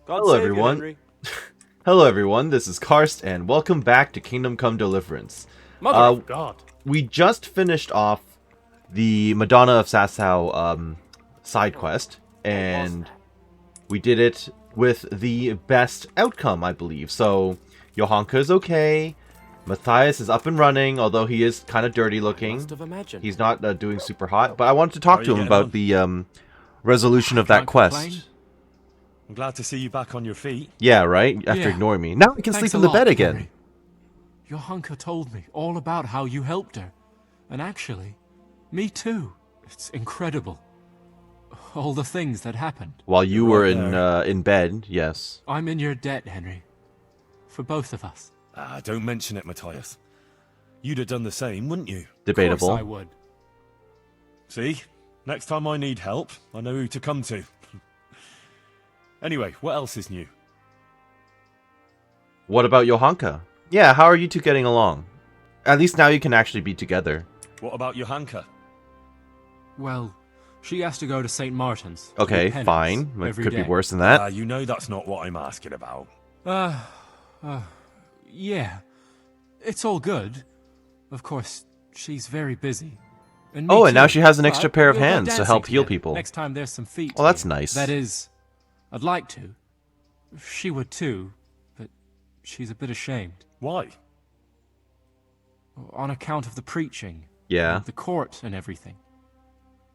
God Hello save you, everyone. Henry. Hello everyone, this is Karst and welcome back to Kingdom Come Deliverance. Mother of God. We just finished off the Madonna of Sasau side quest, and we did it with the best outcome, I believe. So, Johanka is okay, Matthias is up and running, although he is kind of dirty looking. Must have imagined. He's not doing super hot, but I wanted to talk to him about the resolution of that Can't complain. quest. I'm glad to see you back on your feet. Yeah, right? After Yeah. ignoring me. Now I can Thanks sleep a in the lot, bed again. Henry. Johanka told me all about how you helped her. And actually, me too. It's incredible. All the things that happened. While you You're were right in bed, yes. I'm in your debt, Henry. For both of us. Don't mention it, Matthias. You'd have done the same, wouldn't you? Debatable. Of course I would. See? Next time I need help, I know who to come to. Anyway, what else is new? What about Johanka? Yeah, how are you two getting along? At least now you can actually be together. What about Johanka? Well, she has to go to St. Martin's. to do Okay, penance fine. It every could be day. worse than that. You know that's not what I'm asking about. Yeah. It's all good. Of course, she's very busy. And Oh, me and now too, she has an but extra pair of we'll go hands to dancing help heal together people. Next time there's some feet. Well, that's here. nice. That is, I'd like to. She would too, but she's a bit ashamed. Why? On account of the preaching. Yeah. And the court and everything.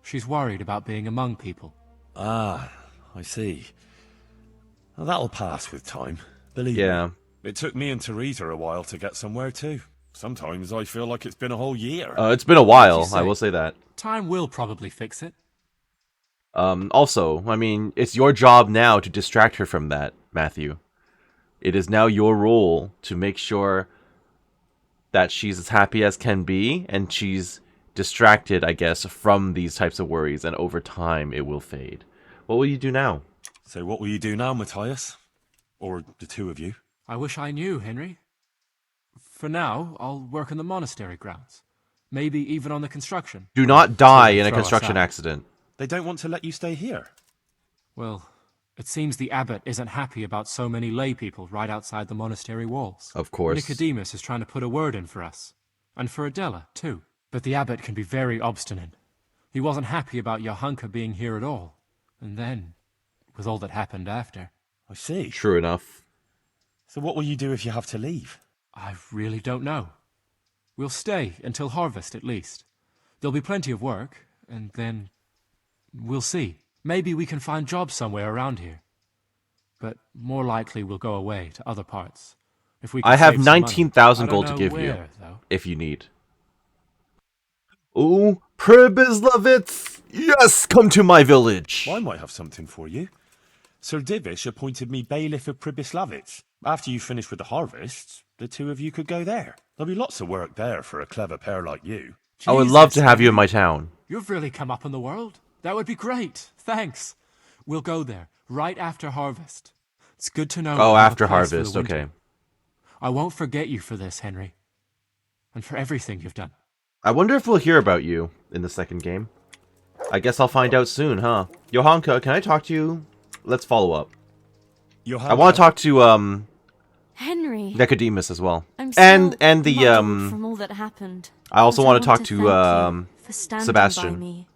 She's worried about being among people. I see. Well, that'll pass with time. Believe me. Yeah. It took me and Teresa a while to get somewhere too. Sometimes I feel like it's been a whole year. It's been a while, you say? I will say that. Time will probably fix it. Also, I mean, it's your job now to distract her from that, Matthew. It is now your role to make sure that she's as happy as can be, and she's distracted, I guess, from these types of worries, and over time it will fade. What will you do now? So what will you do now, Matthias? Or the two of you? I wish I knew, Henry. For now, I'll work in the monastery grounds. Maybe even on the construction. Do not die in a Throw us construction out. accident. They don't want to let you stay here. Well, it seems the abbot isn't happy about so many lay people right outside the monastery walls. Of course. Nicodemus is trying to put a word in for us. And for Adela, too. But the abbot can be very obstinate. He wasn't happy about Johanka being here at all. And then, with all that happened after, I see. True enough. So what will you do if you have to leave? I really don't know. We'll stay until harvest, at least. There'll be plenty of work, and then we'll see. Maybe we can find jobs somewhere around here. But more likely we'll go away to other parts. If we can I have save some money. 19,000 I don't gold to know give you, where, though. if you need. Ooh, Pribislavitz! Yes, come to my village! I might have something for you. Sir Divish appointed me bailiff of Pribyslavitz. After you finish with the harvests, the two of you could go there. There'll be lots of work there for a clever pair like you. I would love Jesus, to have you in Henry. my town. You've really come up in the world. That would be great. Thanks. We'll go there right after harvest. It's good to know. Oh, we have a after place for the harvest, winter. okay. I won't forget you for this, Henry. And for everything you've done. I wonder if we'll hear about you in the second game. I guess I'll find out soon, huh? Johanka, can I talk to you? Let's follow up. I want to talk to, Henry, Nicodemus as well. I'm still And the, muddled from all that happened. I also But want to talk to, thank you for standing Sebastian. by me.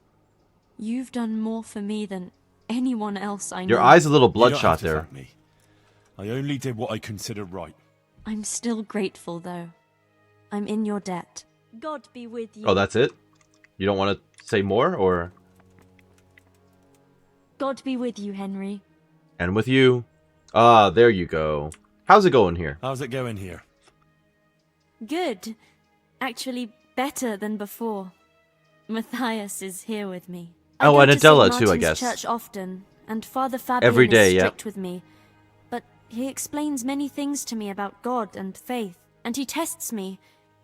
You've done more for me than anyone else I know. Your eye's a little You don't have bloodshot to there. thank me. I only did what I considered right. I'm still grateful, though. I'm in your debt. God be with you. Oh, that's it? You don't want to say more, or? God be with you, Henry. And with you. Ah, there you go. How's it going here? How's it going here? Good. Actually, better than before. Matthias is here with me. I Oh, go and to Adela St. too, I Martin's guess. Church often, and Father Fabian Every day, is yeah. strict with me. But he explains many things to me about God and faith, and he tests me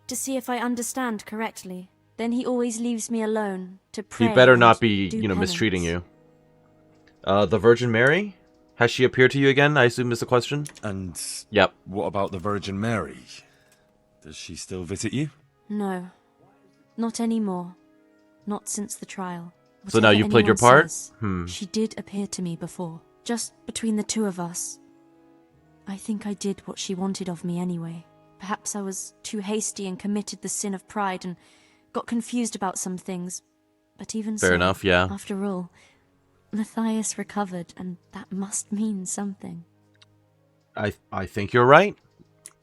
to see if I understand correctly. Then he always leaves me alone to pray. He better and not be, do mistreating penance. you. The Virgin Mary? Has she appeared to you again? I assume is the question. And Yep. what about the Virgin Mary? Does she still visit you? No, not anymore. Not since the trial. So now Whatever you've played your anyone part? says, She did appear to me before, just between the two of us. I think I did what she wanted of me anyway. Perhaps I was too hasty and committed the sin of pride and got confused about some things. But even so, Fair enough, yeah. after all, Matthias recovered, and that must mean something. I think you're right.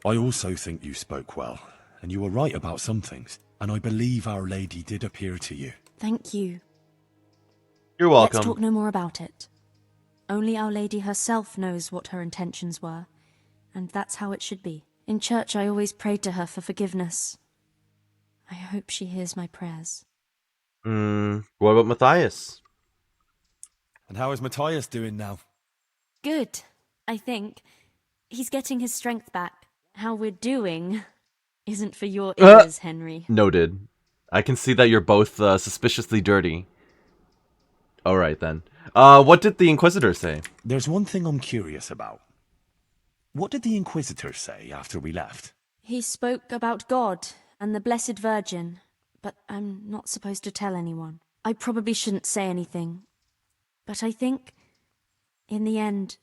I also think you spoke well, and you were right about some things. And I believe Our Lady did appear to you. Thank you. You're welcome. Let's talk no more about it. Only Our Lady herself knows what her intentions were, and that's how it should be. In church I always prayed to her for forgiveness. I hope she hears my prayers. What about Matthias? And how is Matthias doing now? Good, I think. He's getting his strength back. How we're doing isn't for your ears, Henry. Noted. I can see that you're both suspiciously dirty. Alright then. What did the Inquisitor say? There's one thing I'm curious about. What did the Inquisitor say after we left? He spoke about God and the Blessed Virgin, but I'm not supposed to tell anyone. I probably shouldn't say anything. But I think, in the end,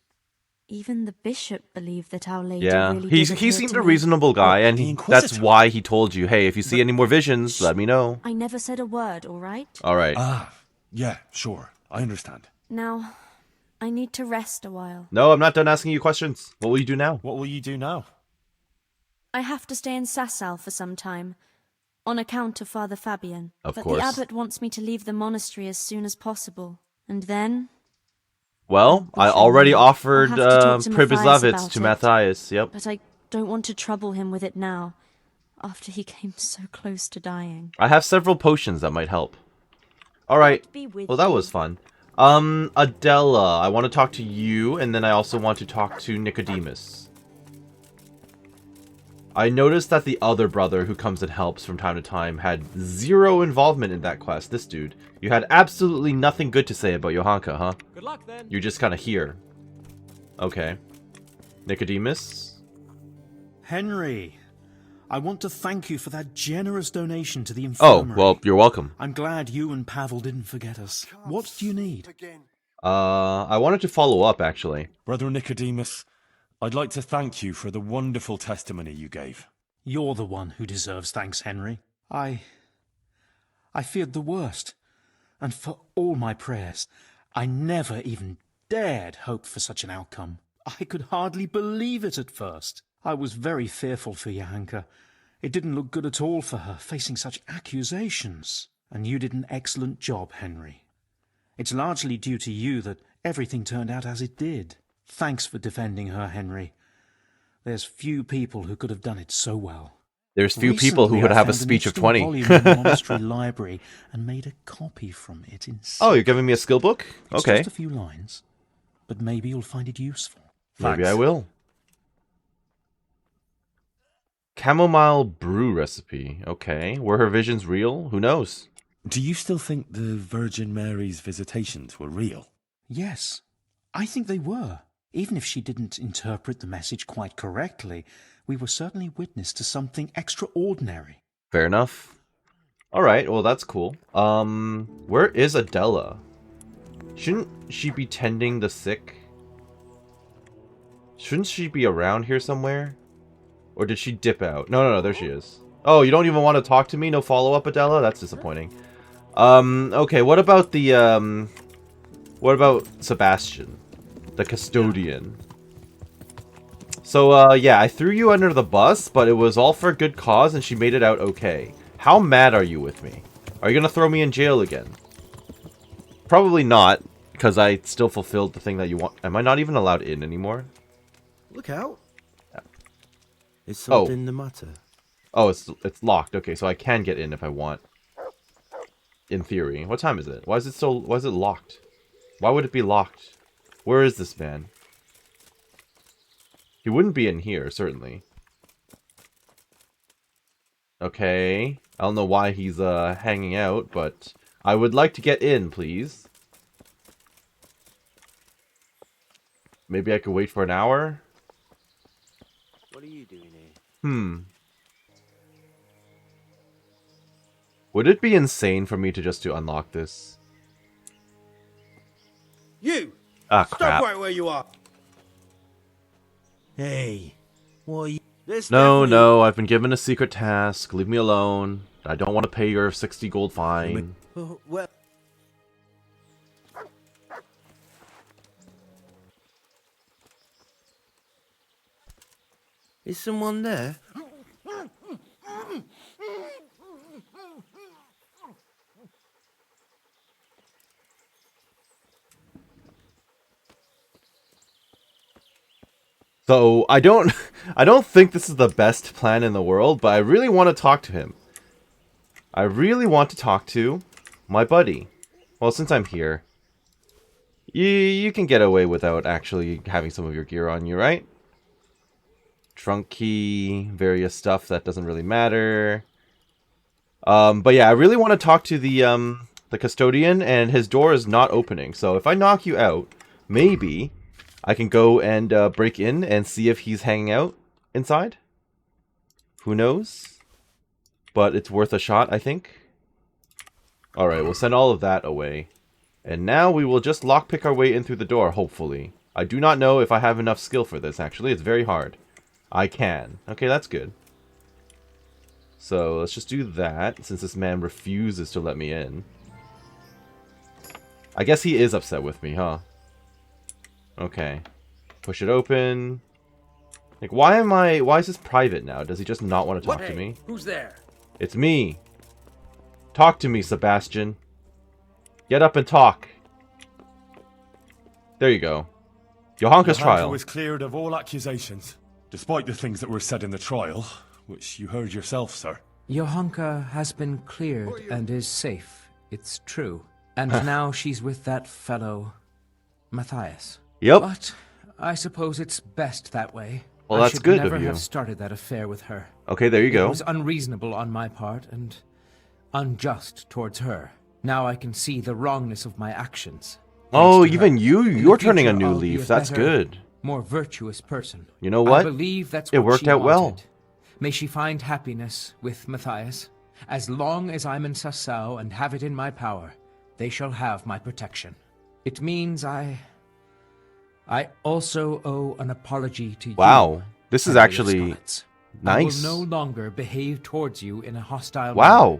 even the bishop believed that Our Lady really did appear he seemed to a me. reasonable guy, and the that's Inquisitor. why he told you, hey, if you see any more visions, let me know. I never said a word, all right? Alright. Yeah, sure. I understand. Now, I need to rest a while. No, I'm not done asking you questions. What will you do now? What will you do now? I have to stay in Sasau for some time, on account of Father Fabian. Of but course. the abbot wants me to leave the monastery as soon as possible. And then, Well, I already offered I'll have to talk to Matthias Pribyslavitz about to it. Matthias, yep. but I don't want to trouble him with it now, after he came so close to dying. I have several potions that might help. Alright, God be with well that you. was fun. Adela, I want to talk to you, and then I also want to talk to Nicodemus. I noticed that the other brother who comes and helps from time to time had zero involvement in that quest. This dude. You had absolutely nothing good to say about Johanka, huh? Good luck then. You're just kind of here. Okay. Nicodemus? Henry, I want to thank you for that generous donation to the Oh, infirmary. well, you're welcome. I'm glad you and Pavel didn't forget us. What do you need? I wanted to follow up, actually. Brother Nicodemus, I'd like to thank you for the wonderful testimony you gave. You're the one who deserves thanks, Henry. I feared the worst, and for all my prayers, I never even dared hope for such an outcome. I could hardly believe it at first. I was very fearful for Johanka. It didn't look good at all for her, facing such accusations. And you did an excellent job, Henry. It's largely due to you that everything turned out as it did. Thanks for defending her, Henry. There's few people who could have done it so well. There's few people who Recently, would I have a found an speech of interesting 20. volume in the monastery library and made a copy from it instead. Oh, you're giving me a skill book? It's Okay. just a few lines, but maybe you'll find it useful. Maybe Thanks. I will. Chamomile brew recipe. Okay. Were her visions real? Who knows? Do you still think the Virgin Mary's visitations were real? Yes, I think they were. Even if she didn't interpret the message quite correctly, we were certainly witness to something extraordinary. Fair enough. Alright, well that's cool. Where is Adela? Shouldn't she be tending the sick? Shouldn't she be around here somewhere? Or did she dip out? No, there she is. Oh, you don't even want to talk to me? No follow-up, Adela? That's disappointing. Okay, what about the, what about Sebastian? The custodian. So, yeah, I threw you under the bus, but it was all for a good cause, and she made it out okay. How mad are you with me? Are you gonna throw me in jail again? Probably not, because I still fulfilled the thing that you want. Am I not even allowed in anymore? Look out. Is something the matter? Oh, it's locked. Okay, so I can get in if I want. In theory. What time is it? Why is it locked? Why would it be locked? Where is this man? He wouldn't be in here, certainly. Okay. I don't know why he's hanging out, but I would like to get in, please. Maybe I could wait for an hour? What are you doing here? Would it be insane for me to just unlock this? You! Ah, Stop crap. right where you are! Hey, what are you... This No, definitely- no, I've been given a secret task. Leave me alone. I don't want to pay your 60 gold fine. Oh, well... Is someone there? So, I don't think this is the best plan in the world, but I really want to talk to him. I really want to talk to my buddy. Well, since I'm here, you can get away without actually having some of your gear on you, right? Trunk key, various stuff that doesn't really matter. But yeah, I really want to talk to the custodian, and his door is not opening. So if I knock you out, maybe I can go and break in and see if he's hanging out inside. Who knows? But it's worth a shot, I think. Alright, we'll send all of that away. And now we will just lockpick our way in through the door, hopefully. I do not know if I have enough skill for this, actually. It's very hard. I can. Okay, that's good. So, let's just do that, since this man refuses to let me in. I guess he is upset with me, huh? Okay. Push it open. Like, why is this private now? Does he just not want to talk to me? Who's there? It's me. Talk to me, Sebastian. Get up and talk. There you go. Johanka's Johanka trial. was cleared of all accusations, despite the things that were said in the trial, which you heard yourself, sir. Johanka has been cleared and is safe, it's true. And now she's with that fellow, Matthias. Yep. But I suppose it's best that way. Well, I that's should good never of you. have started that affair with her. Okay, there you It go. was unreasonable on my part and unjust towards her. Now I can see the wrongness of my actions. Oh, Thanks to even her. you're In the turning a future, new I'll be leaf. That's better, good. more virtuous person. You know what? I believe that's It what worked she out well. wanted. May she find happiness with Matthias. As long as I'm in Sassau and have it in my power, they shall have my protection. It means I also owe an apology to you. Wow. This is Henry of actually Scots. nice. I will no longer behave towards you in a hostile manner. Wow.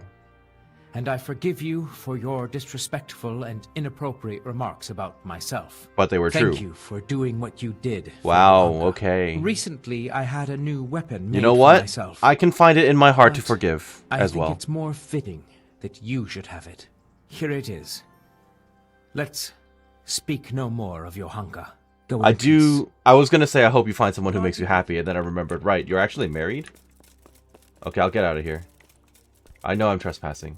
And I forgive you for your disrespectful and inappropriate remarks about myself. But they were true. Thank you for doing what you did. for Wow, Johanka. okay. Recently, I had a new weapon made You know for what? myself. I can find it in my heart to But forgive I as think well. it's more fitting that you should have it. Here it is. Let's speak no more of Johanka. Go in peace. I was gonna say I hope you find someone who makes you happy, and then I remembered, right, you're actually married? Okay, I'll get out of here. I know I'm trespassing.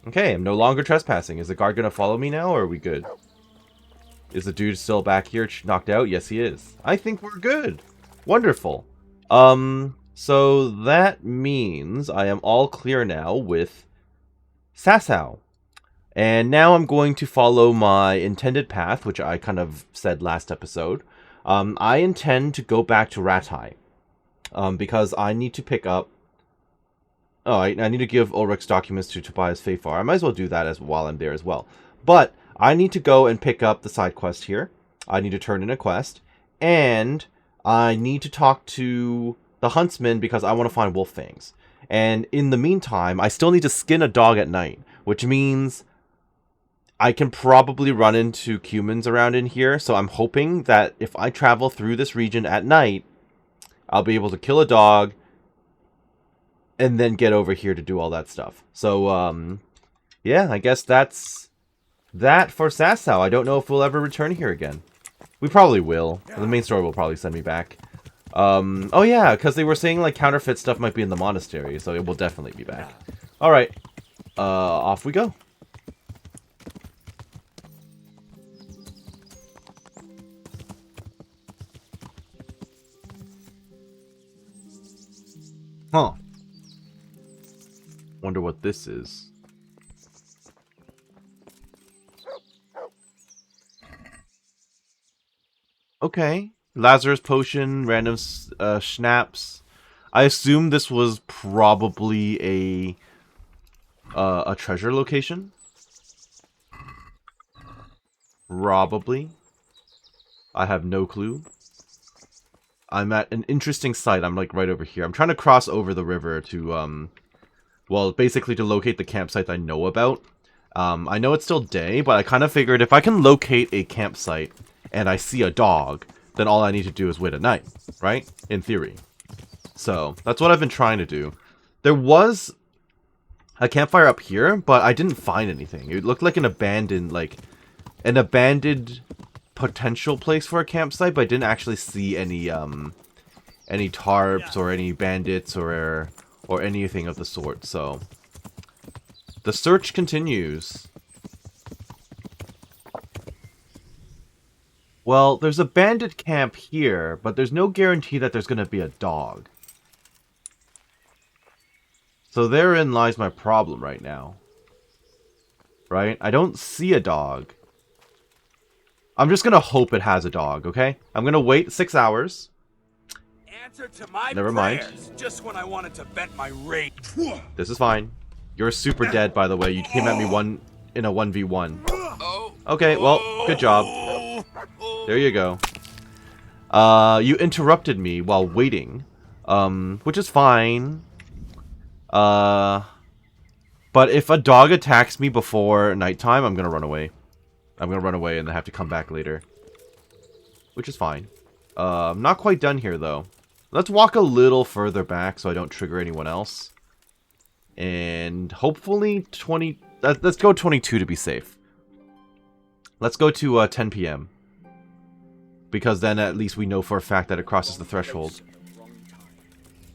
Okay, I'm no longer trespassing. Is the guard gonna follow me now, or are we good? Is the dude still back here knocked out? Yes, he is. I think we're good. Wonderful. So that means I am all clear now with Sassau. And now I'm going to follow my intended path, which I kind of said last episode. I intend to go back to Ratai. Because I need to pick up... Oh, I need to give Ulrich's documents to Tobias Fafar. I might as well do that while I'm there as well. But I need to go and pick up the side quest here. I need to turn in a quest. And I need to talk to the huntsman because I want to find wolf fangs. And in the meantime, I still need to skin a dog at night. Which means I can probably run into humans around in here. So I'm hoping that if I travel through this region at night, I'll be able to kill a dog and then get over here to do all that stuff. So, yeah, I guess that's that for Sassau. I don't know if we'll ever return here again. We probably will. The main story will probably send me back. Oh yeah, because they were saying like counterfeit stuff might be in the monastery, so it will definitely be back. Alright, off we go. Huh. Wonder what this is. Okay. Lazarus potion, random schnapps. I assume this was probably a treasure location. Probably. I have no clue. I'm at an interesting site. I'm like right over here. I'm trying to cross over the river to, well, basically to locate the campsite I know about. I know it's still day, but I kind of figured if I can locate a campsite and I see a dog, then all I need to do is wait at night, right? In theory. So, that's what I've been trying to do. There was a campfire up here, but I didn't find anything. It looked like an abandoned potential place for a campsite, but I didn't actually see any tarps or any bandits or anything of the sort. So the search continues. Well, there's a bandit camp here, but there's no guarantee that there's going to be a dog. So therein lies my problem right now. Right? I don't see a dog. I'm just gonna hope it has a dog, okay? I'm gonna wait 6 hours. Answer to my Never mind. prayers, just when I wanted to vent my rage. This is fine. You're super dead, by the way. You came at me in a 1v1. Okay, well, good job. There you go. You interrupted me while waiting. Which is fine. But if a dog attacks me before nighttime, I'm gonna run away. I'm gonna run away and then have to come back later. Which is fine. I'm not quite done here, though. Let's walk a little further back so I don't trigger anyone else. And hopefully 20... let's go 22 to be safe. Let's go to 10 p.m. Because then at least we know for a fact that it crosses the threshold.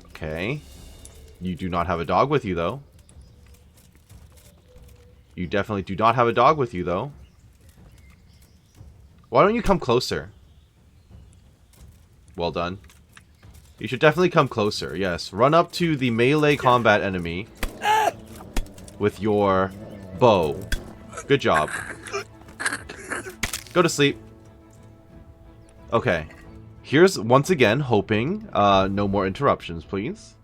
Okay. You do not have a dog with you, though. You definitely do not have a dog with you, though. Why don't you come closer? Well done. You should definitely come closer, yes. Run up to the melee combat enemy with your bow. Good job. Go to sleep. Okay. Here's, once again, hoping no more interruptions, please.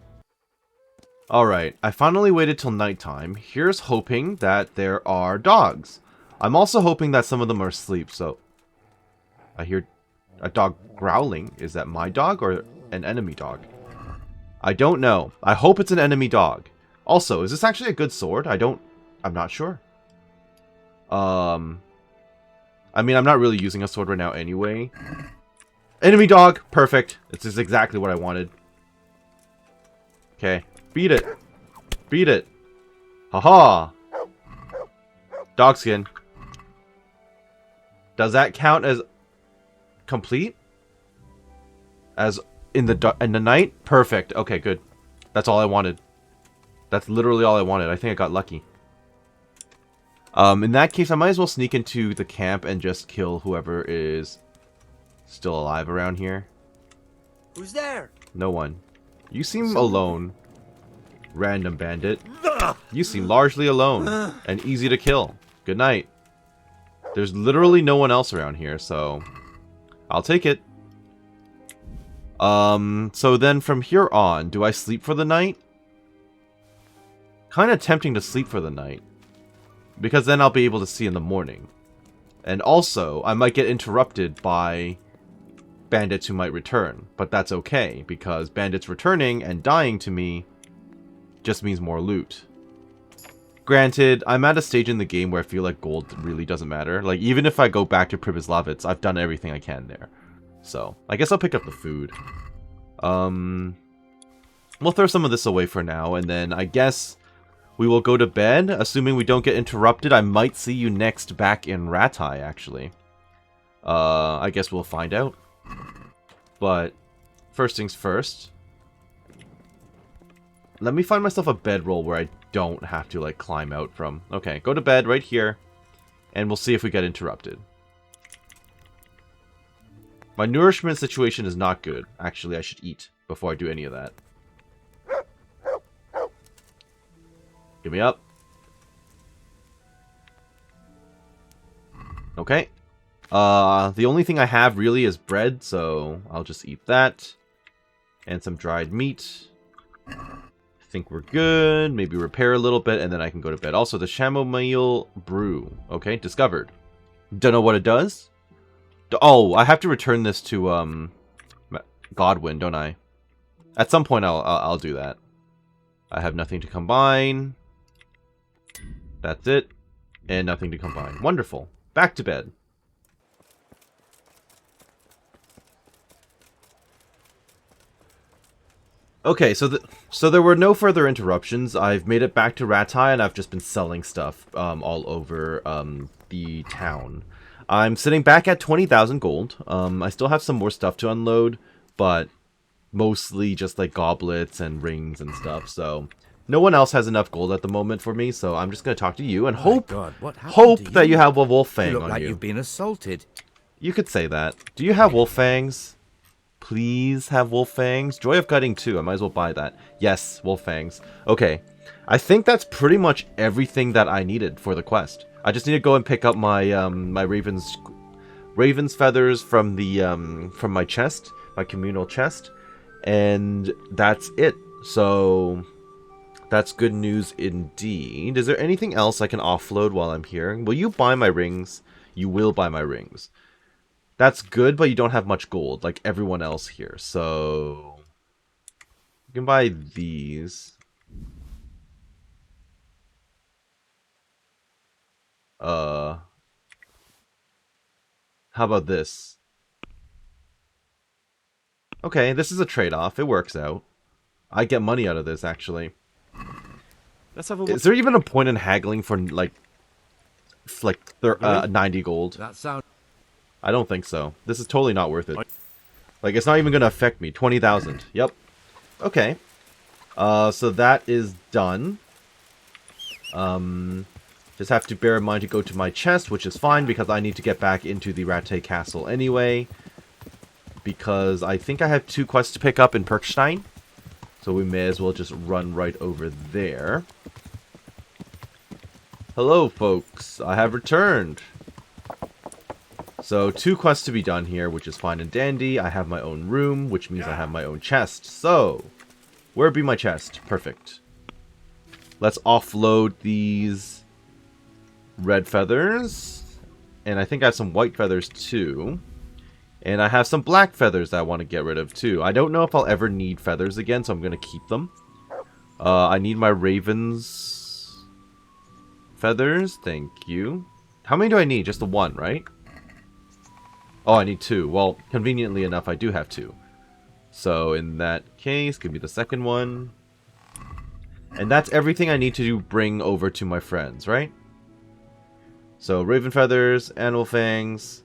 Alright, I finally waited till nighttime. Here's hoping that there are dogs. I'm also hoping that some of them are asleep, so... I hear a dog growling. Is that my dog or an enemy dog? I don't know. I hope it's an enemy dog. Also, is this actually a good sword? I'm not sure. I mean, I'm not really using a sword right now anyway. Enemy dog! Perfect. This is exactly what I wanted. Okay. Beat it. Beat it. Haha. Dog skin. Does that count as complete? As in the night? Perfect. Okay, good. That's all I wanted. That's literally all I wanted. I think I got lucky. In that case, I might as well sneak into the camp and just kill whoever is still alive around here. Who's there? No one. You seem alone. Random bandit. You seem largely alone and easy to kill. Good night. There's literally no one else around here, so I'll take it. So then from here on, do I sleep for the night? Kind of tempting to sleep for the night, because then I'll be able to see in the morning. And also, I might get interrupted by bandits who might return, but that's okay, because bandits returning and dying to me just means more loot. Granted, I'm at a stage in the game where I feel like gold really doesn't matter. Like, even if I go back to Pribyslavitz, I've done everything I can there. So, I guess I'll pick up the food. We'll throw some of this away for now, and then I guess we will go to bed. Assuming we don't get interrupted, I might see you next back in Ratai, actually. I guess we'll find out. But, first things first. Let me find myself a bedroll where I don't have to, like, climb out from. Okay, go to bed right here, and we'll see if we get interrupted. My nourishment situation is not good. Actually, I should eat before I do any of that. Give me up. Okay. The only thing I have really is bread, so I'll just eat that. And some dried meat. I think we're good. Maybe repair a little bit, and then I can go to bed. Also, the chamomile brew. Okay, discovered. Don't know what it does. Oh, I have to return this to Godwin, don't I? At some point, I'll do that. I have nothing to combine. That's it. And nothing to combine. Wonderful. Back to bed. Okay, so there were no further interruptions. I've made it back to Ratai, and I've just been selling stuff all over the town. I'm sitting back at 20,000 gold. I still have some more stuff to unload, but mostly just like goblets and rings and stuff. So no one else has enough gold at the moment for me, so I'm just going to talk to you and hope that you have a wolf fang You look on like you. you've been assaulted. You could say that. Do you have wolf fangs? Please have wolf fangs. Joy of Gutting too. I might as well buy that. Yes, wolf fangs. Okay. I think that's pretty much everything that I needed for the quest. I just need to go and pick up my my raven's feathers from the from my chest, my communal chest, and that's it. So that's good news indeed. Is there anything else I can offload while I'm here? Will you buy my rings? You will buy my rings. That's good, but you don't have much gold, like everyone else here. So you can buy these. How about this? Okay, this is a trade-off. It works out. I get money out of this, actually. Let's have a Is there even a point in haggling for, like 90 gold? That sounds... I don't think so. This is totally not worth it. Like, it's not even going to affect me. 20,000. Yep. Okay. So that is done. Just have to bear in mind to go to my chest, which is fine, because I need to get back into the Rattay Castle anyway. Because I think I have 2 quests to pick up in Perkstein. So we may as well just run right over there. Hello, folks. I have returned. So 2 quests to be done here, which is fine and dandy. I have my own room, which means I have my own chest. So, where be my chest? Perfect. Let's offload these red feathers. And I think I have some white feathers too. And I have some black feathers that I want to get rid of too. I don't know if I'll ever need feathers again, so I'm going to keep them. I need my raven's feathers. Thank you. How many do I need? Just the 1, right? Oh, I need 2. Well, conveniently enough, I do have 2. So, in that case, give me the second one. And that's everything I need to bring over to my friends, right? So, raven feathers, animal fangs.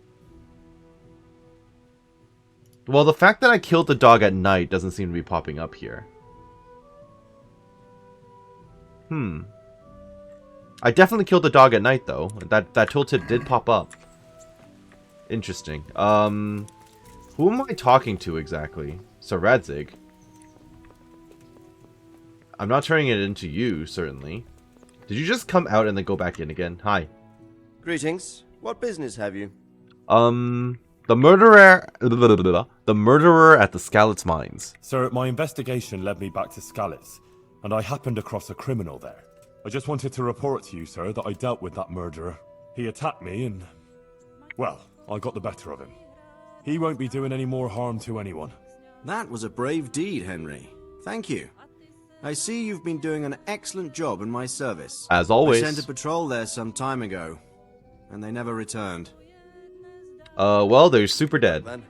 Well, the fact that I killed the dog at night doesn't seem to be popping up here. I definitely killed the dog at night, though. That tooltip did pop up. Interesting. Who am I talking to exactly? So Radzig. I'm not turning it into you, certainly. Did you just come out and then go back in again? Hi. Greetings. What business have you? The murderer at the Skalitz Mines. Sir, my investigation led me back to Skalitz, and I happened across a criminal there. I just wanted to report to you, sir, that I dealt with that murderer. He attacked me and... well, I got the better of him. He won't be doing any more harm to anyone. That was a brave deed, Henry. Thank you. I see you've been doing an excellent job in my service. As always. I sent a patrol there some time ago, and they never returned. Well, they're super dead.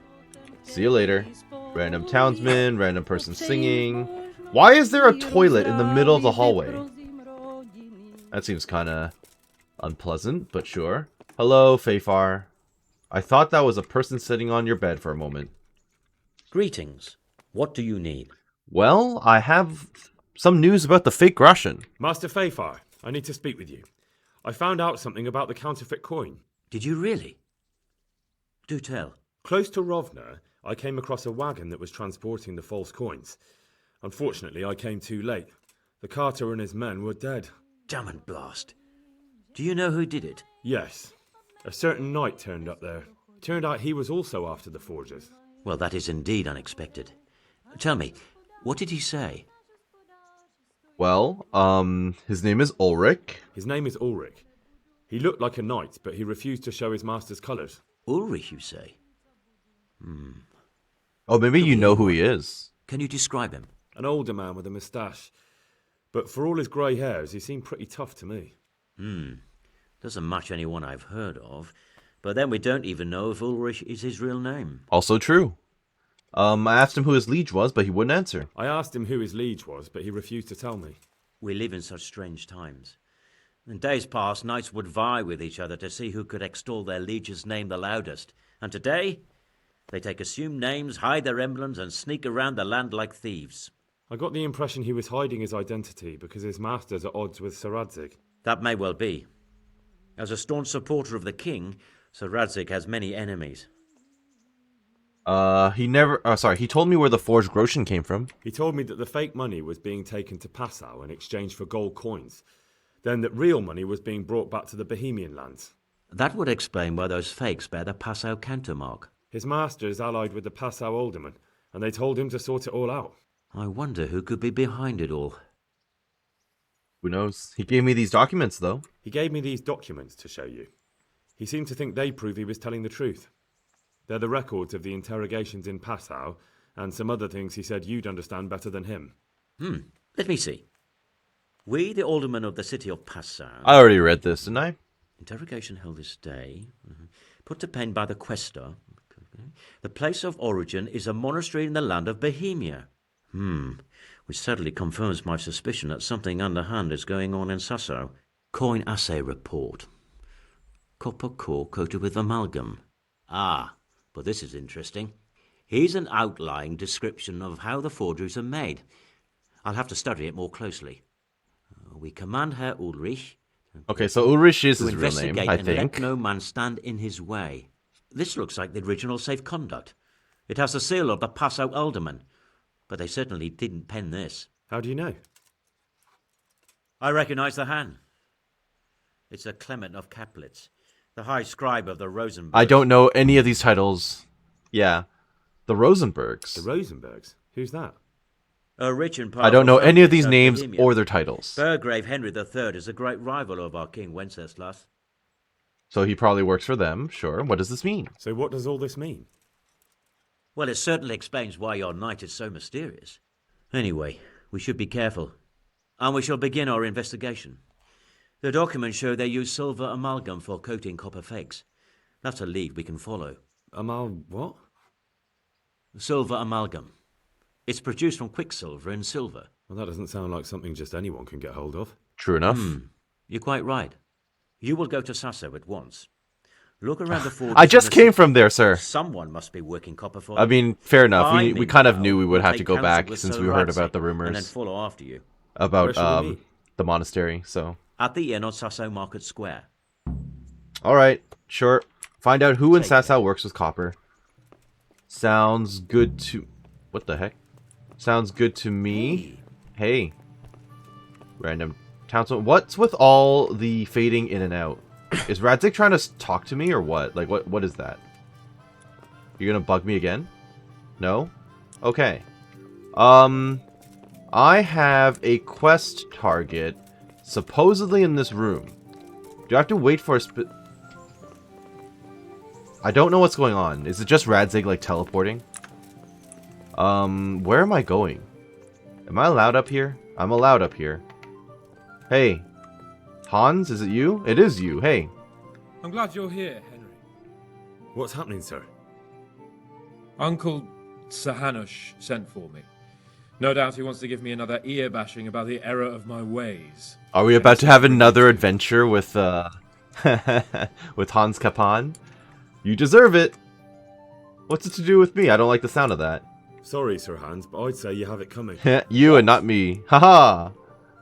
See you later. Random townsman, random person singing. Why is there a toilet in the middle of the hallway? That seems kinda unpleasant, but sure. Hello, Fafar. I thought that was a person sitting on your bed for a moment. Greetings. What do you need? Well, I have some news about the fake Russian. Master Fafar, I need to speak with you. I found out something about the counterfeit coin. Did you really? Do tell. Close to Rovna, I came across a wagon that was transporting the false coins. Unfortunately, I came too late. The carter and his men were dead. Damn and blast. Do you know who did it? Yes. A certain knight turned up there. Turned out he was also after the forgers. Well, that is indeed unexpected. Tell me, what did he say? Well, his name is Ulrich. His name is Ulrich. He looked like a knight, but he refused to show his master's colours. Ulrich, you say? Oh, maybe you know who he is. Can you describe him? An older man with a moustache. But for all his grey hairs, he seemed pretty tough to me. Doesn't match anyone I've heard of. But then we don't even know if Ulrich is his real name. Also true. I asked him who his liege was, but he wouldn't answer. I asked him who his liege was, but he refused to tell me. We live in such strange times. In days past, knights would vie with each other to see who could extol their liege's name the loudest. And today, they take assumed names, hide their emblems, and sneak around the land like thieves. I got the impression he was hiding his identity because his master's at odds with Sir Radzig. That may well be. As a staunch supporter of the king, Sir Radzig has many enemies. He told me where the forged groschen came from. He told me that the fake money was being taken to Passau in exchange for gold coins. Then that real money was being brought back to the Bohemian lands. That would explain why those fakes bear the Passau countermark. His master is allied with the Passau alderman, and they told him to sort it all out. I wonder who could be behind it all. Who knows? He gave me these documents, though. He gave me these documents to show you. He seemed to think they prove he was telling the truth. They're the records of the interrogations in Passau, and some other things he said you'd understand better than him. Let me see. We, the aldermen of the city of Passau... I already read this, didn't I? Interrogation held this day. Put to pen by the questor. The place of origin is a monastery in the land of Bohemia. Which sadly confirms my suspicion that something underhand is going on in Sasso. Coin assay report. Copper core coated with amalgam. But this is interesting. Here's an outline description of how the forgeries are made. I'll have to study it more closely. We command Herr Ulrich... Okay, so Ulrich is his real name, investigate I and think. let no man stand in his way. This looks like the original safe conduct. It has the seal of the Passau alderman, but they certainly didn't pen this. How do you know? I recognize the hand. It's a Clement of Caplitz, the high scribe of the Rosenbergs. I don't know any of these titles. Yeah. The Rosenbergs. The Rosenbergs? Who's that? A rich and I powerful don't know any of family these of names Bohemia. or their titles. Burgrave Henry III is a great rival of our King Wenceslas. So he probably works for them, sure. What does this mean? So what does all this mean? Well, it certainly explains why your knight is so mysterious. Anyway, we should be careful. And we shall begin our investigation. The documents show they use silver amalgam for coating copper fakes. That's a lead we can follow. What? Silver amalgam. It's produced from quicksilver and silver. Well, that doesn't sound like something just anyone can get hold of. True enough. You're quite right. You will go to Sasso at once. Look around the forge. I just came from there, sir. Someone must be working copper for I mean, fair enough. Find We me kind of now. knew we would have Take to go counsel back with since Sir we heard about Radzig, the and then rumors follow after you. about Where should we meet? the monastery. So, At the inn on Sasso Market Square. all right, sure. Find out who in Take Sasau works with copper. Sounds good to. What the heck? Sounds good to me. Hey, random townsman. What's with all the fading in and out? Is Radzig trying to talk to me or what? Like, what is that? You're gonna bug me again? No? Okay. I have a quest target supposedly in this room. Do I have to wait for a I don't know what's going on. Is it just Radzig, like, teleporting? Where am I going? Am I allowed up here? I'm allowed up here. Hey. Hans, is it you? It is you. Hey. I'm glad you're here, Henry. What's happening, sir? Uncle Sir Hanush sent for me. No doubt he wants to give me another ear bashing about the error of my ways. Are we about to have another adventure with with Hans Capon? You deserve it. What's it to do with me? I don't like the sound of that. Sorry, Sir Hans, but I'd say you have it coming. You and not me. Haha.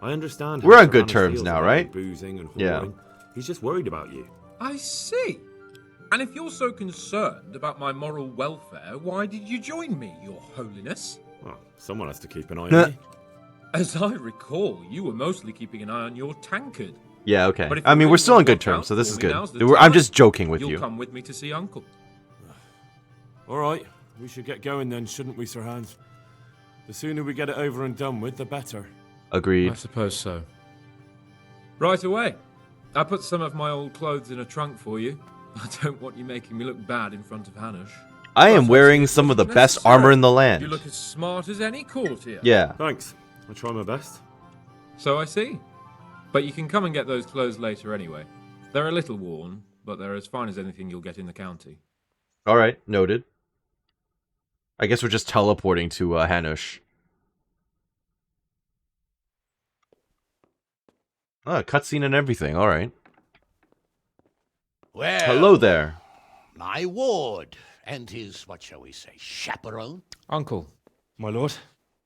I understand. We're how on Sir good Hannes terms feels now, about right? you boozing and whoring. Yeah. He's just worried about you. I see. And if you're so concerned about my moral welfare, why did you join me, Your Holiness? Well, someone has to keep an eye on me. As I recall, you were mostly keeping an eye on your tankard. Yeah, okay. But if I you mean, we're really still want on to good look terms, out so this for is me, good. now's the I'm time. just joking with You'll you. come with me to see Uncle. All right, we should get going then, shouldn't we, Sir Hans? The sooner we get it over and done with, the better. Agreed. I suppose so. Right away. I put some of my old clothes in a trunk for you. I don't want you making me look bad in front of Hanush. I am wearing some of the best armor in the land. You look as smart as any courtier. Yeah. Thanks. I try my best. So I see. But you can come and get those clothes later anyway. They're a little worn, but they're as fine as anything you'll get in the county. Alright, noted. I guess we're just teleporting to Hanush. Ah, cutscene and everything, alright. Well, Hello there. my ward, and his, what shall we say, chaperone? Uncle. My lord?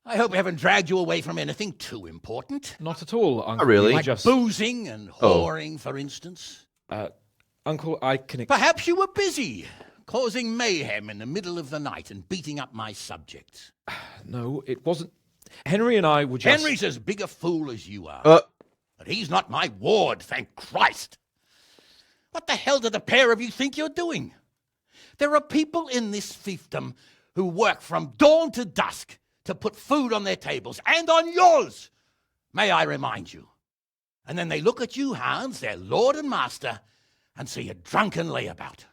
I hope we haven't dragged you away from anything too important. Not at all, Uncle. Not really. Like boozing and whoring, for instance. Uncle, I can... Perhaps you were busy, causing mayhem in the middle of the night and beating up my subjects. No, it wasn't... Henry and I were just... Henry's as big a fool as you are. But he's not my ward, thank Christ. What the hell do the pair of you think you're doing? There are people in this fiefdom who work from dawn to dusk to put food on their tables, and on yours, may I remind you. And then they look at you, Hans, their lord and master, and see a drunken layabout.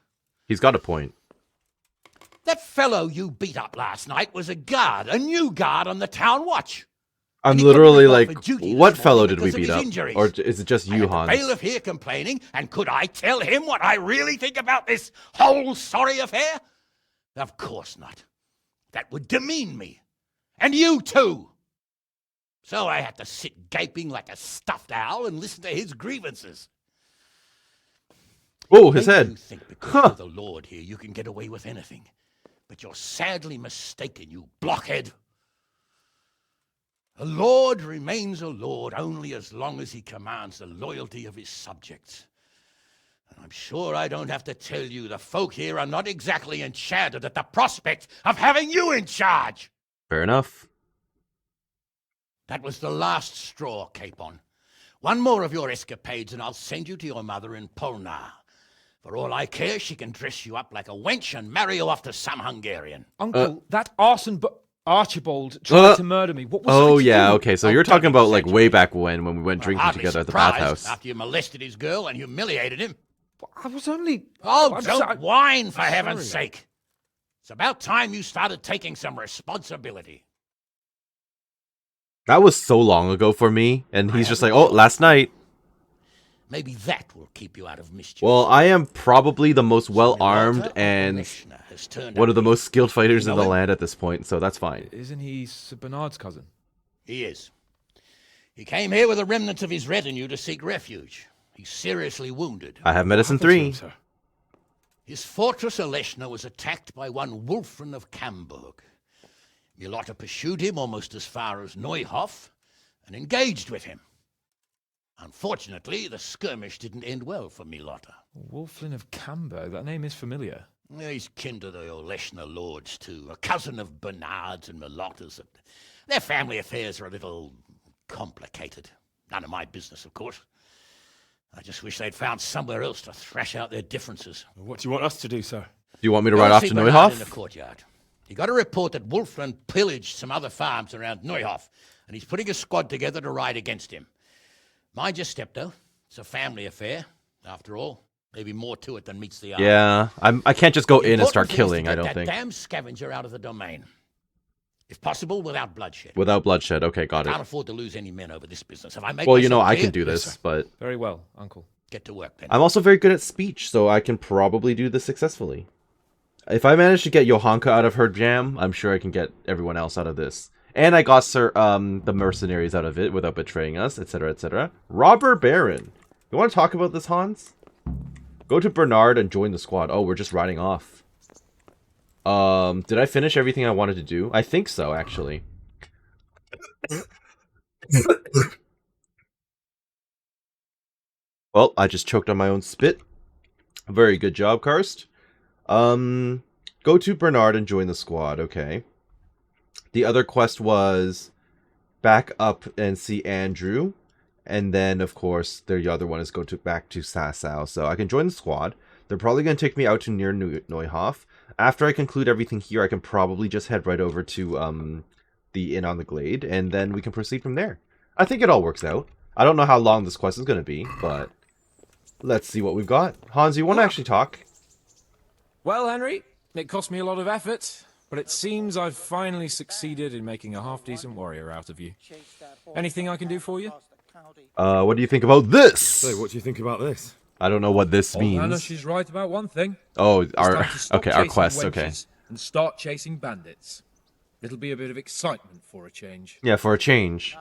He's got a point. That fellow you beat up last night was a guard, a new guard on the town watch. I'm literally like, what fellow did we beat up? Injuries. Or is it just you, Hans? The bailiff here complaining, and could I tell him what I really think about this whole sorry affair? Of course not. That would demean me. And you too. So I had to sit gaping like a stuffed owl and listen to his grievances. Oh, his head. You think because you're the Lord here you can get away with anything. But you're sadly mistaken, you blockhead. A lord remains a lord only as long as he commands the loyalty of his subjects. And I'm sure I don't have to tell you the folk here are not exactly enchanted at the prospect of having you in charge. Fair enough. That was the last straw, Capon. One more of your escapades and I'll send you to your mother in Polnar. For all I care, she can dress you up like a wench and marry you off to some Hungarian. Uncle, that arson... Archibald tried to murder me. What was I to yeah, do? okay. So you're talking about like way back when we went drinking Hardly together at the surprised bathhouse. after you molested his girl and humiliated him. I was only... Oh, I'm don't whine, for heaven's sake. It's about time you started taking some responsibility. That was so long ago for me, and he's just like, oh, last night. Maybe that will keep you out of mischief. Well, I am probably the most well-armed and one of the most skilled fighters in the land at this point, so that's fine. Isn't he Sir Bernard's cousin? He is. He came here with the remnants of his retinue to seek refuge. He's seriously wounded. I have medicine 3. His fortress Oleshna was attacked by one Wulfrin of Camburg. Milotta pursued him almost as far as Neuhof and engaged with him. Unfortunately, the skirmish didn't end well for Milotta. Wulflin of Camburg, that name is familiar. He's kin to the Oleshna lords, too, a cousin of Bernard's and Milotta's. Their family affairs are a little complicated. None of my business, of course. I just wish they'd found somewhere else to thrash out their differences. What do you want us to do, sir? Do you want me to ride off to Bernard in the Neuhof? courtyard. He got a report that Wulfrin pillaged some other farms around Neuhof, and he's putting a squad together to ride against him. Mind your step, though. It's a family affair, after all. Maybe more to it than meets the eye. Yeah, I can't just go in and start killing, I don't think. Get that damn scavenger out of the domain. If possible, without bloodshed. Without bloodshed, okay, got it. Can't afford to lose any men over this business. Have I made Well, you know, myself I clear? can do this, but... Very well, Uncle. Get to work, then. I'm also very good at speech, so I can probably do this successfully. If I manage to get Johanka out of her jam, I'm sure I can get everyone else out of this. And I got the mercenaries out of it without betraying us, etc., etc. Robber Baron. You want to talk about this, Hans? Go to Bernard and join the squad. Oh, we're just riding off. Did I finish everything I wanted to do? I think so, actually. Well, I just choked on my own spit. Very good job, Karst. Go to Bernard and join the squad. Okay. The other quest was back up and see Andrew. And then, of course, the other one is go back to Sasau. So I can join the squad. They're probably going to take me out to near Neuhof. After I conclude everything here, I can probably just head right over to the Inn on the Glade. And then we can proceed from there. I think it all works out. I don't know how long this quest is going to be, but let's see what we've got. Hans, you want to actually talk? Well, Henry, It cost me a lot of effort, but it seems I've finally succeeded in making a half-decent warrior out of you. Anything I can do for you? What do you think about this? So, what do you think about this? I don't know what this means. Anna, she's right about one thing. Oh, It's our time to stop okay, our chasing quest. Okay. wenches and start chasing bandits. It'll be a bit of excitement for a change. Yeah, for a change.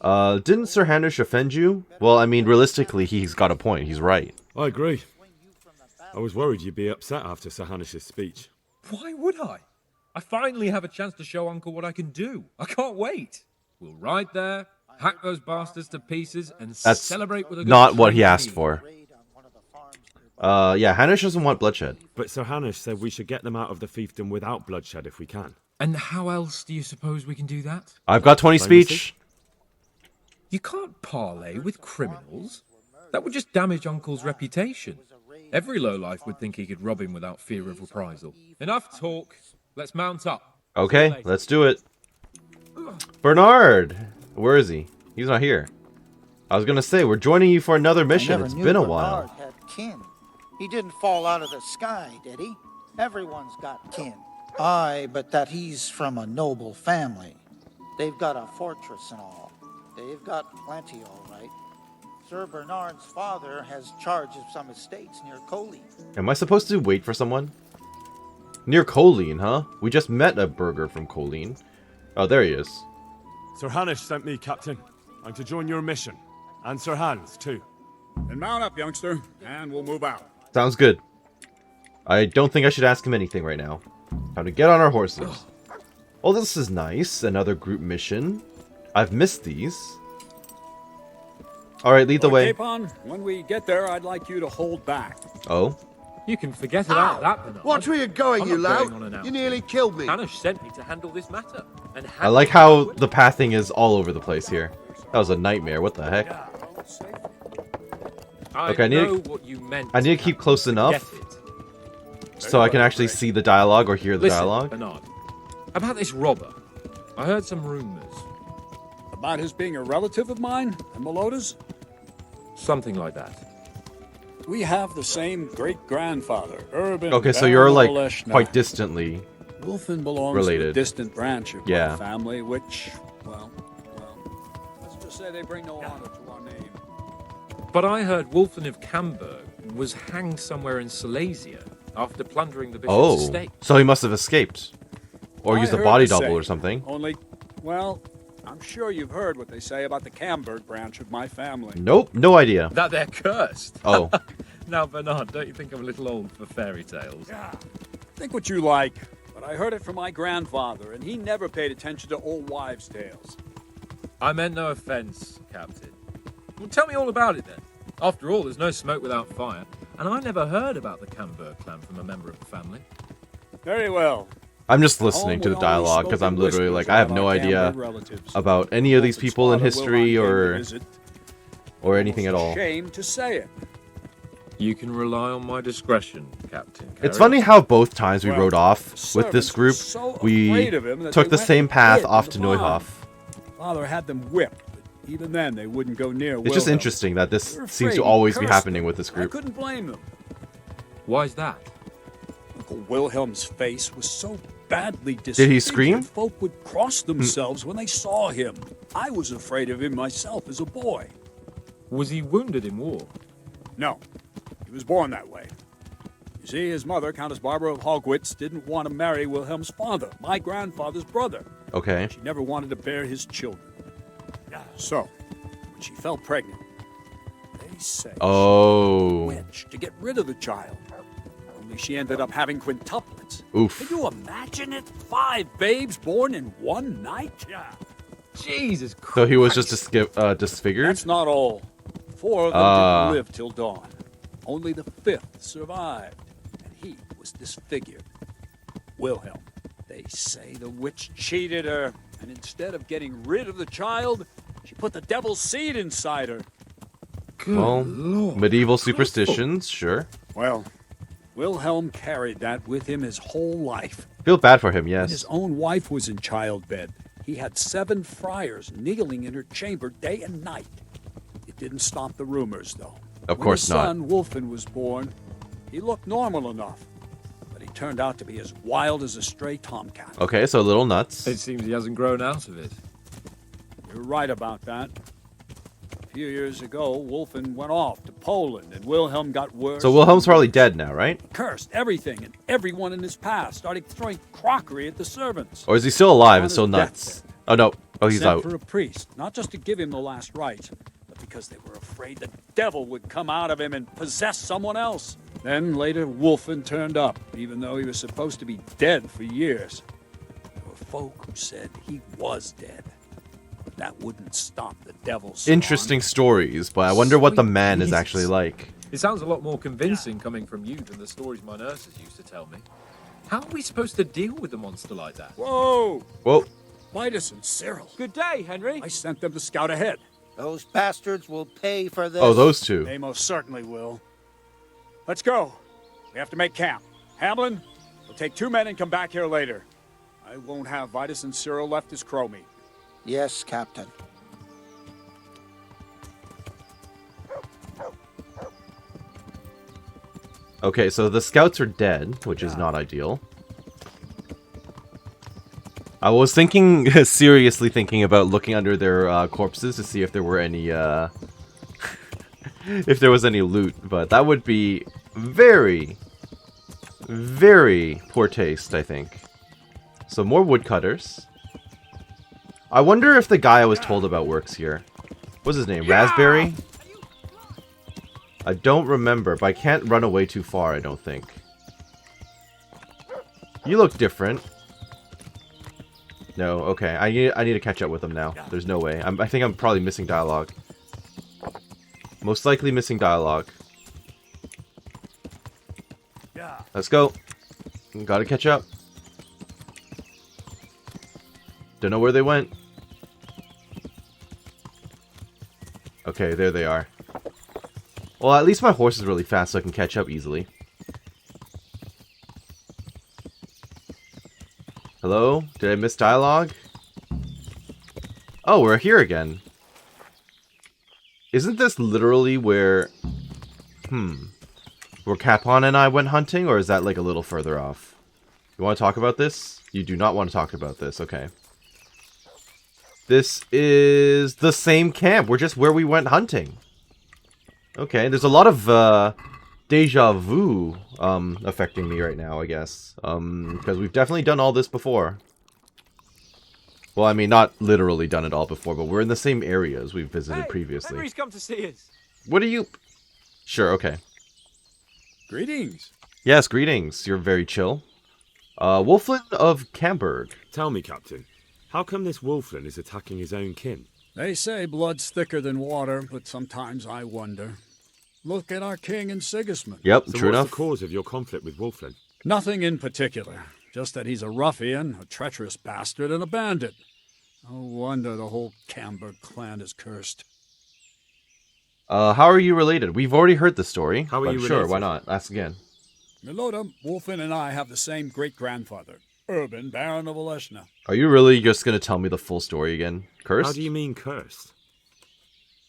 Didn't Sir Hanish offend you? Well, I mean, realistically, he's got a point. He's right. I agree. I was worried you'd be upset after Sir Hanish's speech. Why would I? I finally have a chance to show Uncle what I can do. I can't wait. We'll ride there, hack those bastards to pieces, and That's celebrate with a good not what he drink. asked for. Yeah, Hanish doesn't want bloodshed. But Sir Hanish said we should get them out of the fiefdom without bloodshed if we can. And how else do you suppose we can do that? I've got 20 speech. You can't parley with criminals. That would just damage Uncle's reputation. Every lowlife would think he could rob him without fear of reprisal. Enough talk. Let's mount up. Okay, let's do it. Bernard! Where is he? He's not here. I was gonna say, we're joining you for another mission. It's been a while. Bernard had kin. He didn't fall out of the sky, did he? Everyone's got kin. Aye, but that he's from a noble family. They've got a fortress and all. They've got plenty, all right. Sir Bernard's father has charge of some estates near Colleen. Am I supposed to wait for someone? Near Colleen, huh? We just met a burger from Colleen. Oh, there he is. Sir Hanish sent me, Captain. I'm to join your mission. And Sir Hans, too. Then mount up, youngster, and we'll move out. Sounds good. I don't think I should ask him anything right now. Time to get on our horses. Oh, this is nice. Another group mission. I've missed these. Alright, lead the way. Capon, when we get there, I'd like you to hold back. Oh? You can forget about that, Bernard. Watch where you're going, I'm you not lout. going on an You nearly killed me. Hanish sent me to handle this matter. And I like how the pathing is all over the place here. That was a nightmare. What the heck? Okay, I need to keep close enough so I can actually see the dialogue or hear the Listen, dialogue. Bernard, about this robber, I heard some rumors. About his being a relative of mine and Meloda's? Something like that. We have the same great-grandfather, Urban. Okay, so you're like Baron quite distantly Wulfen belongs related. to a distant branch of Yeah. my family, which, well, let's just say they bring no honor to our name. But I heard Wulfen of Camberg was hanged somewhere in Silesia after plundering the bishop's Oh, estate. so he must have escaped. Or I used a heard body the double same. or something. Only, well, I'm sure you've heard what they say about the Camberg branch of my family. Nope, no idea. That they're cursed. Oh. Now, Bernard, don't you think I'm a little old for fairy tales? Yeah. Think what you like, but I heard it from my grandfather, and he never paid attention to old wives' tales. I meant no offense, Captain. Well, tell me all about it then. After all, there's no smoke without fire, and I never heard about the Camberg clan from a member of the family. Very well. I'm just listening to the dialogue because I'm literally like, I have no idea about any of these people in history or anything at all. Shame to say it. You can rely on my discretion, Captain. It's funny how both times we rode off with this group, we afraid of him that took they the went same and path hid off in to the barn. Neuhof. Father had them whipped, but even then they wouldn't go near It's just Wilhelm. interesting that this They were seems to afraid always he be cursed happening them. with this I group. couldn't blame them. Why's that? Uncle Wilhelm's face was so badly disfigured. Did he scream? Folk would cross themselves when they saw him. I was afraid of him myself as a boy. Was he wounded in war? No, he was born that way. You see, his mother, Countess Barbara of Hogwitz, didn't want to marry Wilhelm's father, my grandfather's brother. Okay. She never wanted to bear his children. So, when she fell pregnant, they say Oh. she witch to get rid of the child. Only she ended up having quintuplets. Oof. Can you imagine it? 5 babes born in one night? Yeah. Jesus Christ. So he was just disfigured? That's not all. 4 of them didn't live till dawn. Only the 5th survived, and he was disfigured. Wilhelm. They say the witch cheated her, and instead of getting rid of the child, she put the devil's seed inside her. Well, medieval superstitions, sure. Well, Wilhelm carried that with him his whole life. Feel bad for him, When yes. his own wife was in childbed, he had 7 friars kneeling in her chamber day and night. It didn't stop the rumors, though. Of course when not. his son, Wulfen, was born, he looked normal enough. But he turned out to be as wild as a stray tomcat. Okay, so a little nuts. It seems he hasn't grown out of it. You're right about that. A few years ago, Wolfen went off to Poland, and Wilhelm got worse. So Wilhelm's probably dead now, right? Cursed everything and everyone in his past, started throwing crockery at the servants. Or is he still alive On and still his nuts? deathbed. Oh no. Oh, he's Sent out. for a priest, not just to give him the last rites, but because they were afraid the devil would come out of him and possess someone else. Then later, Wolfen turned up, even though he was supposed to be dead for years. There were folk who said he was dead. But that wouldn't stop the devil's spawn. Interesting stories, but I wonder what the man is Jesus. actually like. It sounds a lot more convincing coming from you than the stories my nurses used to tell me. How are we supposed to deal with a monster like that? Whoa! Whoa. Vitus and Cyril. Good day, Henry. I sent them to scout ahead. Those bastards will pay for this. Oh, those two. They most certainly will. Let's go. We have to make camp. Hamlin, we'll take 2 men and come back here later. I won't have Vitus and Cyril left as crow meat. Yes, Captain. Okay, so the scouts are dead, which is not ideal. I was thinking, seriously thinking about looking under their corpses to see if there were any, if there was any loot, but that would be very, very poor taste, I think. So more woodcutters. I wonder if the guy I was told about works here. What's his name? Raspberry? I don't remember, but I can't run away too far, I don't think. You look different. No, okay. I need to catch up with him now. There's no way. I think I'm probably missing dialogue. Most likely missing dialogue. Let's go. Gotta catch up. Don't know where they went. Okay, there they are. Well, at least my horse is really fast, so I can catch up easily. Hello? Did I miss dialogue? Oh, we're here again. Isn't this literally where... where Capon and I went hunting, or is that like a little further off? You want to talk about this? You do not want to talk about this, okay. This is the same camp. We're just where we went hunting. Okay, there's a lot of deja vu affecting me right now, I guess. Because we've definitely done all this before. Well, I mean, not literally done it all before, but we're in the same areas we've visited previously. Henry's come to see us. What are you... Sure, okay. Greetings. Yes, greetings. You're very chill. Wolflin of Camberg. Tell me, Captain, how come this Wolflin is attacking his own kin? They say blood's thicker than water, but sometimes I wonder. Look at our king and Sigismund. Yep, so true what's enough. the cause of your conflict with Wolflin? Nothing in particular. Just that he's a ruffian, a treacherous bastard, and a bandit. No wonder the whole Camberg clan is cursed. How are you related? We've already heard the story. How are but you sure, related? why not? Ask again. Milota, Wolfen and I have the same great-grandfather, Urban, Baron of Oleshna. Are you really just going to tell me the full story again? Cursed? How do you mean cursed?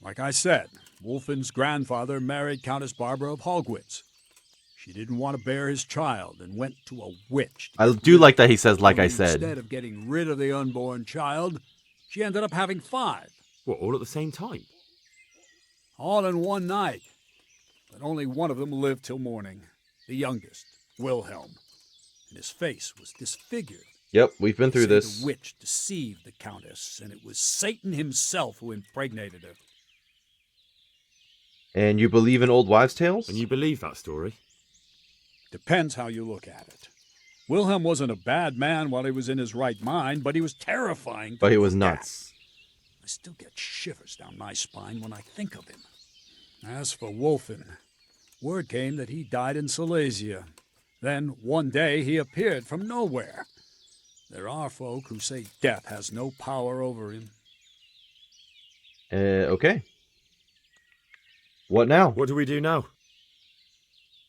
Like I said, Wolfen's grandfather married Countess Barbara of Hogwitz. She didn't want to bear his child and went to a witch. I do like that he says, like I said. Instead of getting rid of the unborn child, she ended up having 5. What, all at the same time? All in one night. But only one of them lived till morning. The youngest, Wilhelm. And his face was disfigured. Yep, we've been through They say this. The witch deceived the countess, and it was Satan himself who impregnated her. And you believe in old wives' tales? And you believe that story? Depends how you look at it. Wilhelm wasn't a bad man while he was in his right mind, but he was terrifying. But he was nuts. I still get shivers down my spine when I think of him. As for Wolfen, word came that he died in Silesia. Then, one day, he appeared from nowhere. There are folk who say death has no power over him. Okay. What now? What do we do now?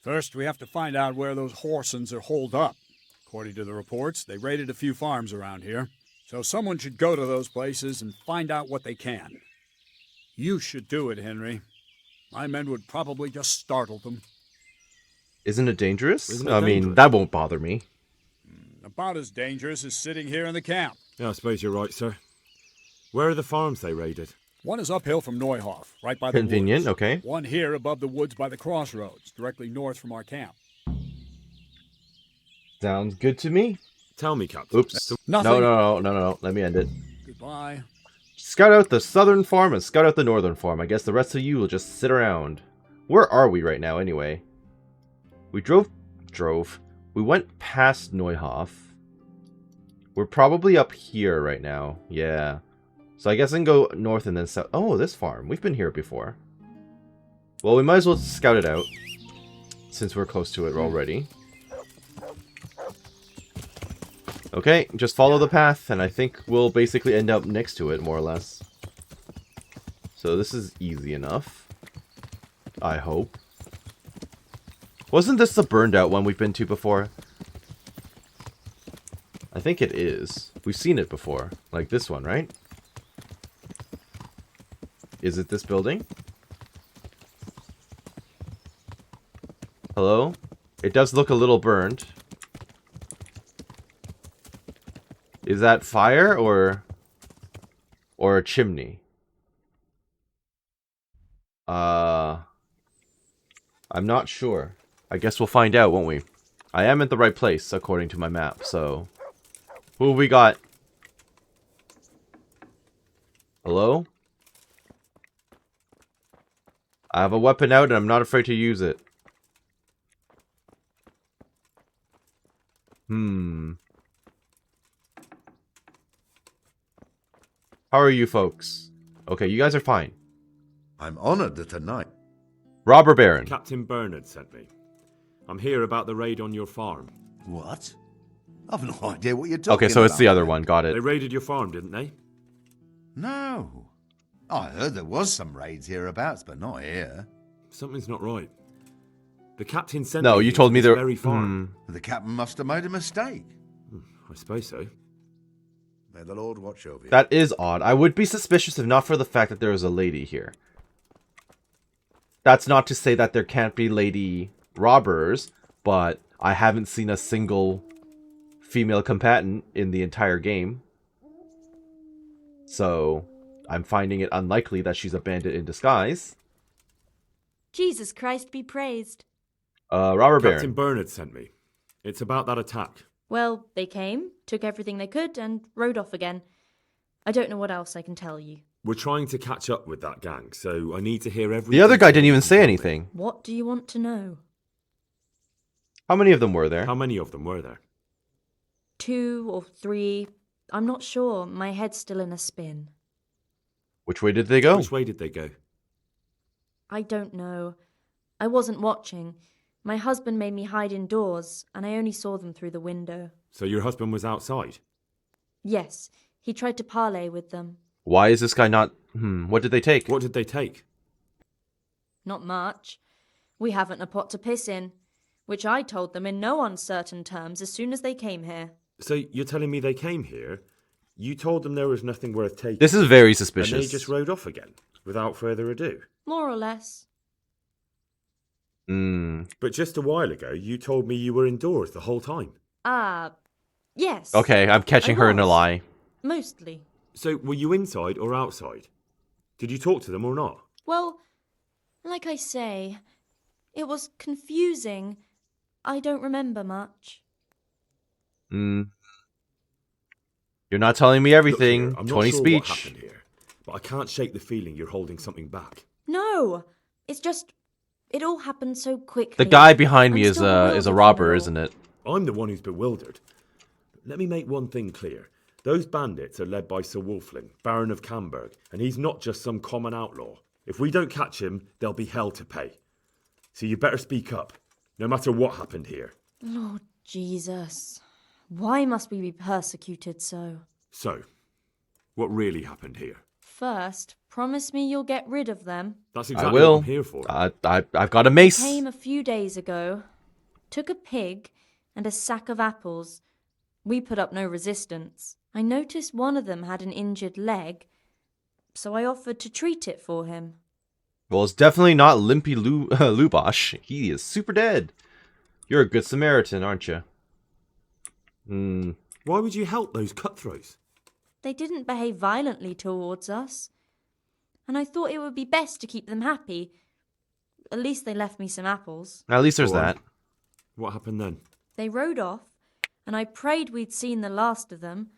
First, we have to find out where those Horsons are holed up. According to the reports, they raided a few farms around here. So someone should go to those places and find out what they can. You should do it, Henry. My men would probably just startle them. Isn't it dangerous? Isn't it I mean, dangerous? that won't bother me. About as dangerous as sitting here in the camp. Yeah, I suppose you're right, sir. Where are the farms they raided? One is uphill from Neuhof, right by the Convenient, woods. okay. One here above the woods by the crossroads, directly north from our camp. Sounds good to me. Tell me, Captain. Oops. Nothing. No. Let me end it. Goodbye. Scout out the southern farm and scout out the northern farm. I guess the rest of you will just sit around. Where are we right now, anyway? We drove. We went past Neuhof. We're probably up here right now. Yeah. So I guess I can go north and then south. Oh, this farm. We've been here before. Well, we might as well scout it out, since we're close to it already. Okay, just follow the path, and I think we'll basically end up next to it, more or less. So this is easy enough. I hope. Wasn't this the burned out one we've been to before? I think it is. We've seen it before. Like this one, right? Is it this building? Hello? It does look a little burned. Is that fire or a chimney? I'm not sure. I guess we'll find out, won't we? I am at the right place according to my map, so who have we got? Hello? I have a weapon out and I'm not afraid to use it. How are you folks? Okay, you guys are fine. I'm honored that tonight. Robber Baron. Captain Bernard sent me. I'm here about the raid on your farm. What? I've no idea what you're talking about. Okay, so it's the other one. Got it. They raided your farm, didn't they? No. I heard there was some raids hereabouts, but not here. Something's not right. The captain sent No, me you to told me this there. very farm. The captain must have made a mistake. I suppose so. May the Lord watch over you. That is odd. I would be suspicious if not for the fact that there is a lady here. That's not to say that there can't be lady robbers, but I haven't seen a single female combatant in the entire game. So, I'm finding it unlikely that she's a bandit in disguise. Jesus Christ be praised. Robber Baron. Captain Bernard sent me. It's about that attack. Well, they came, took everything they could, and rode off again. I don't know what else I can tell you. We're trying to catch up with that gang, so I need to hear everything. The other guy didn't even say anything. What do you want to know? How many of them were there? How many of them were there? 2 or 3. I'm not sure. My head's still in a spin. Which way did they go? Which way did they go? I don't know. I wasn't watching. My husband made me hide indoors, and I only saw them through the window. So your husband was outside? Yes, he tried to parley with them. Why is this guy not... what did they take? What did they take? Not much. We haven't a pot to piss in, which I told them in no uncertain terms as soon as they came here. So you're telling me they came here, you told them there was nothing worth taking... This is very suspicious. And they just rode off again, without further ado? More or less. But just a while ago, you told me you were indoors the whole time. Yes. Okay, I'm catching her in a lie. Mostly. So were you inside or outside? Did you talk to them or not? Well, like I say, it was confusing. I don't remember much. You're not telling me everything. Look, I'm not 20 sure speech. what happened here, but I can't shake the feeling you're holding something back. No, it's just... It all happened so quickly. The guy behind me I'm is still a bewildered robber, from it all. isn't it? I'm the one who's bewildered. Let me make one thing clear. Those bandits are led by Sir Wulflin, Baron of Camberg, and he's not just some common outlaw. If we don't catch him, there'll be hell to pay. So you better speak up, no matter what happened here. Lord Jesus. Why must we be persecuted so? So, what really happened here? First, promise me you'll get rid of them. That's I exactly will. what I'm here for. I've got a mace. They came a few days ago, took a pig and a sack of apples. We put up no resistance. I noticed one of them had an injured leg, so I offered to treat it for him. Well, it's definitely not Limpy Lubosh. He is super dead. You're a good Samaritan, aren't you? Hmm. Why would you help those cutthroats? They didn't behave violently towards us. And I thought it would be best to keep them happy. At least they left me some apples. At least there's Go on. that. What happened then? They rode off, and I prayed we'd seen the last of them.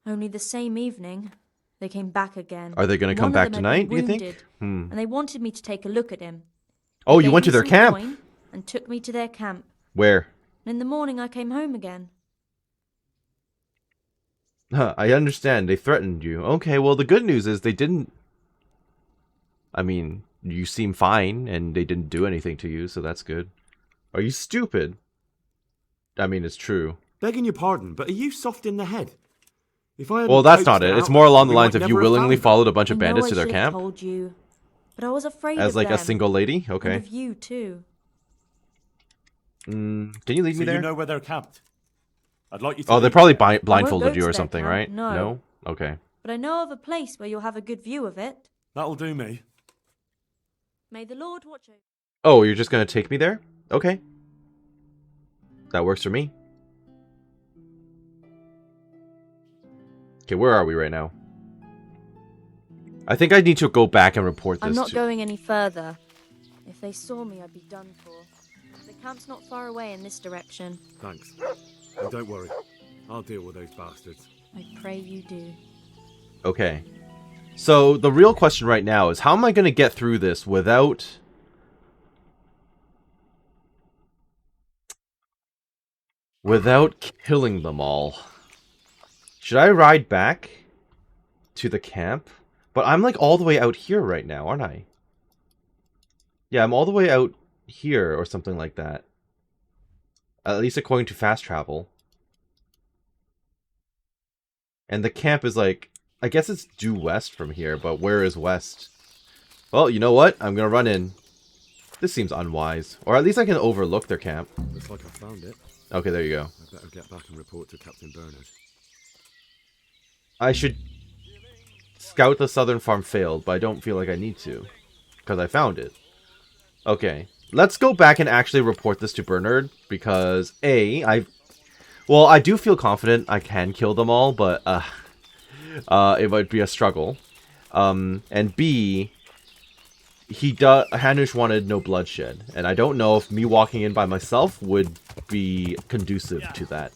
Only the same evening, they came back again. Are they going to come back tonight, do you think? And they wanted me to take a look at him. Oh, They you gave went me to their some camp? coin and took me to their camp. Where? And in the morning I came home again. Huh, I understand. They threatened you. Okay, well, the good news is they didn't... I mean, you seem fine, and they didn't do anything to you, so that's good. Are you stupid? I mean, it's true. Begging your pardon, but are you soft in the head? If I Well, that's not it. it. It's more along the lines of you never have willingly found followed a bunch of I know bandits I to their should have camp? told you, but I was afraid As of like them. a single lady? And Okay. of you too. Can you lead So me there? you know where they're camped? I'd like you to... Oh, they lead probably me. blindfolded go you to or their something, camp, right? no. No? Okay. But I know of a place where you'll have a good view of it. That'll do me. May the Lord watch over. Oh, you're just going to take me there? Okay. That works for me. Okay, where are we right now? I think I need to go back and report this I'm not to... going any further. If they saw me, I'd be done for. The camp's not far away in this direction. Thanks. And don't worry. I'll deal with those bastards. I pray you do. Okay. So, the real question right now is, how am I going to get through this without... without killing them all? Should I ride back to the camp? But I'm like all the way out here right now, aren't I? Yeah, I'm all the way out here or something like that. At least according to fast travel. And the camp is like... I guess it's due west from here, but where is west? Well, you know what? I'm gonna run in. This seems unwise. Or at least I can overlook their camp. Looks like I found it. Okay, there you go. I better get back and report to Captain Bernard. I should scout the southern farm failed, but I don't feel like I need to. Because I found it. Okay. Let's go back and actually report this to Bernard, because I do feel confident I can kill them all, but it might be a struggle. And B, Hanush wanted no bloodshed, and I don't know if me walking in by myself would be conducive to that.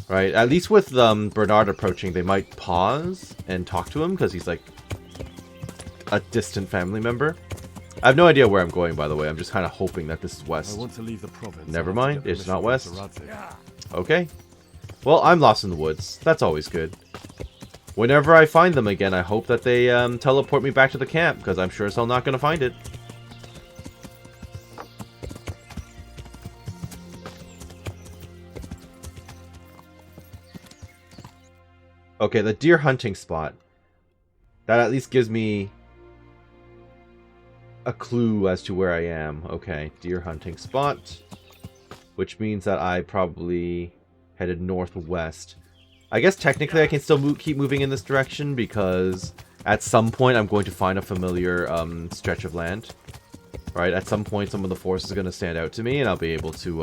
Right? At least with Bernard approaching, they might pause and talk to him, because he's like a distant family member. I have no idea where I'm going, by the way. I'm just kind of hoping that this is west. I want to leave the province. Never I have to mind, get it's not permission west. from Radzi. Okay. Well, I'm lost in the woods. That's always good. Whenever I find them again, I hope that they teleport me back to the camp, because I'm sure as hell not going to find it. Okay, the deer hunting spot. That at least gives me a clue as to where I am. Okay, deer hunting spot. Which means that I probably headed northwest. I guess technically I can still keep moving in this direction, because at some point I'm going to find a familiar stretch of land. Right, at some point some of the force is going to stand out to me, and I'll be able to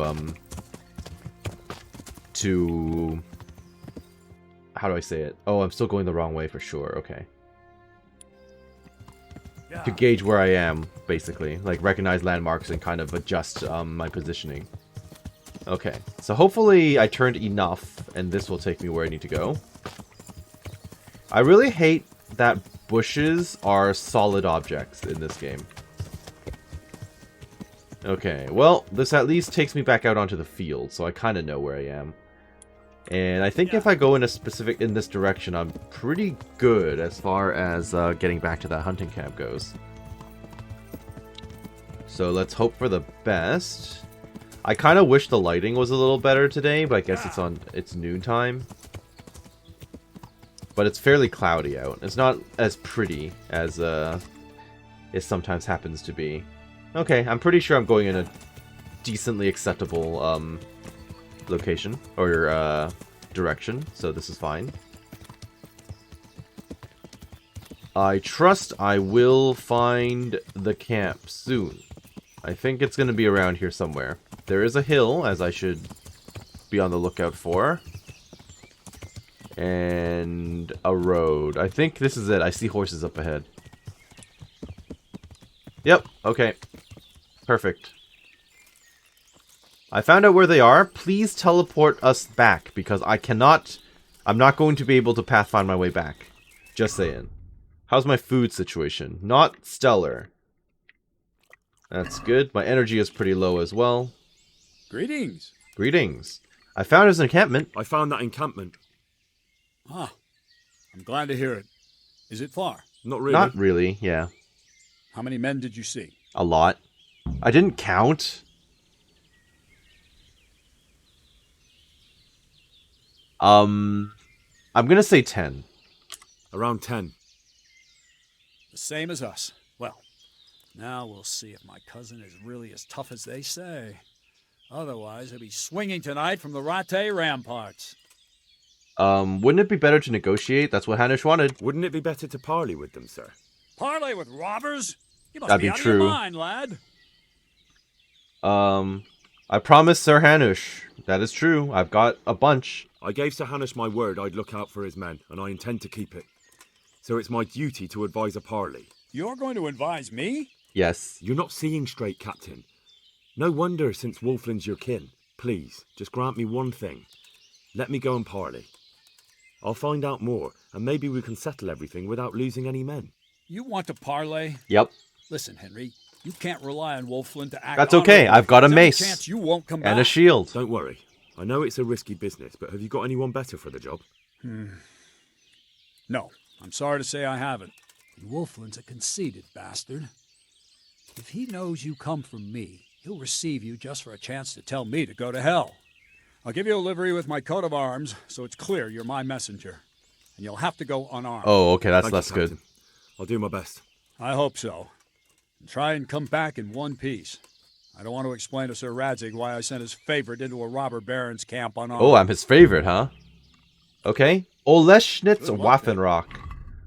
how do I say it? Oh, I'm still going the wrong way for sure. Okay. To gauge where I am, basically. Like, recognize landmarks and kind of adjust my positioning. Okay. So hopefully I turned enough, and this will take me where I need to go. I really hate that bushes are solid objects in this game. Okay, well, this at least takes me back out onto the field, so I kind of know where I am. And I think if I go in this direction, I'm pretty good as far as getting back to that hunting camp goes. So let's hope for the best. I kind of wish the lighting was a little better today, but I guess it's noontime. But it's fairly cloudy out. It's not as pretty as it sometimes happens to be. Okay, I'm pretty sure I'm going in a decently acceptable location or direction, so this is fine. I trust I will find the camp soon. I think it's going to be around here somewhere. there is a hill, as I should be on the lookout for. And a road. I think this is it. I see horses up ahead. Yep, okay. Perfect. I found out where they are. Please teleport us back, because I'm not going to be able to pathfind my way back. Just saying. How's my food situation? Not stellar. That's good. My energy is pretty low as well. Greetings. Greetings. I found his encampment. I found that encampment. Ah, I'm glad to hear it. Is it far? Not really. Not really, yeah. How many men did you see? A lot. I didn't count. I'm gonna say 10. Around 10. The same as us. Well, now we'll see if my cousin is really as tough as they say. Otherwise, he'll be swinging tonight from the Rattay ramparts. Wouldn't it be better to negotiate? That's what Hanish wanted. Wouldn't it be better to parley with them, sir? Parley with robbers? You must That'd be be out true. of your mind, lad. I promise Sir Hanush. That is true. I've got a bunch. I gave Sir Hanush my word I'd look out for his men, and I intend to keep it. So it's my duty to advise a parley. You're going to advise me? Yes. You're not seeing straight, Captain. No wonder, since Wolfland's your kin. Please, just grant me one thing. Let me go and parley. I'll find out more, and maybe we can settle everything without losing any men. You want to parley? Yep. Listen, Henry, you can't rely on Wolfland to act. That's okay. I've got a There's every mace. chance you won't come And back. a shield. Don't worry. I know it's a risky business, but have you got anyone better for the job? No, I'm sorry to say I haven't. And Wolfland's a conceited bastard. If he knows you come from me, he'll receive you just for a chance to tell me to go to hell. I'll give you a livery with my coat of arms, so it's clear you're my messenger. And you'll have to go unarmed. Oh, okay, that's Thank you, less good. Captain. I'll do my best. I hope so. And try and come back in one piece. I don't want to explain to Sir Radzig why I sent his favorite into a robber baron's camp unarmed. Oh, I'm his favorite, huh? Okay. Oleschnitz Good luck, then. Waffenrock.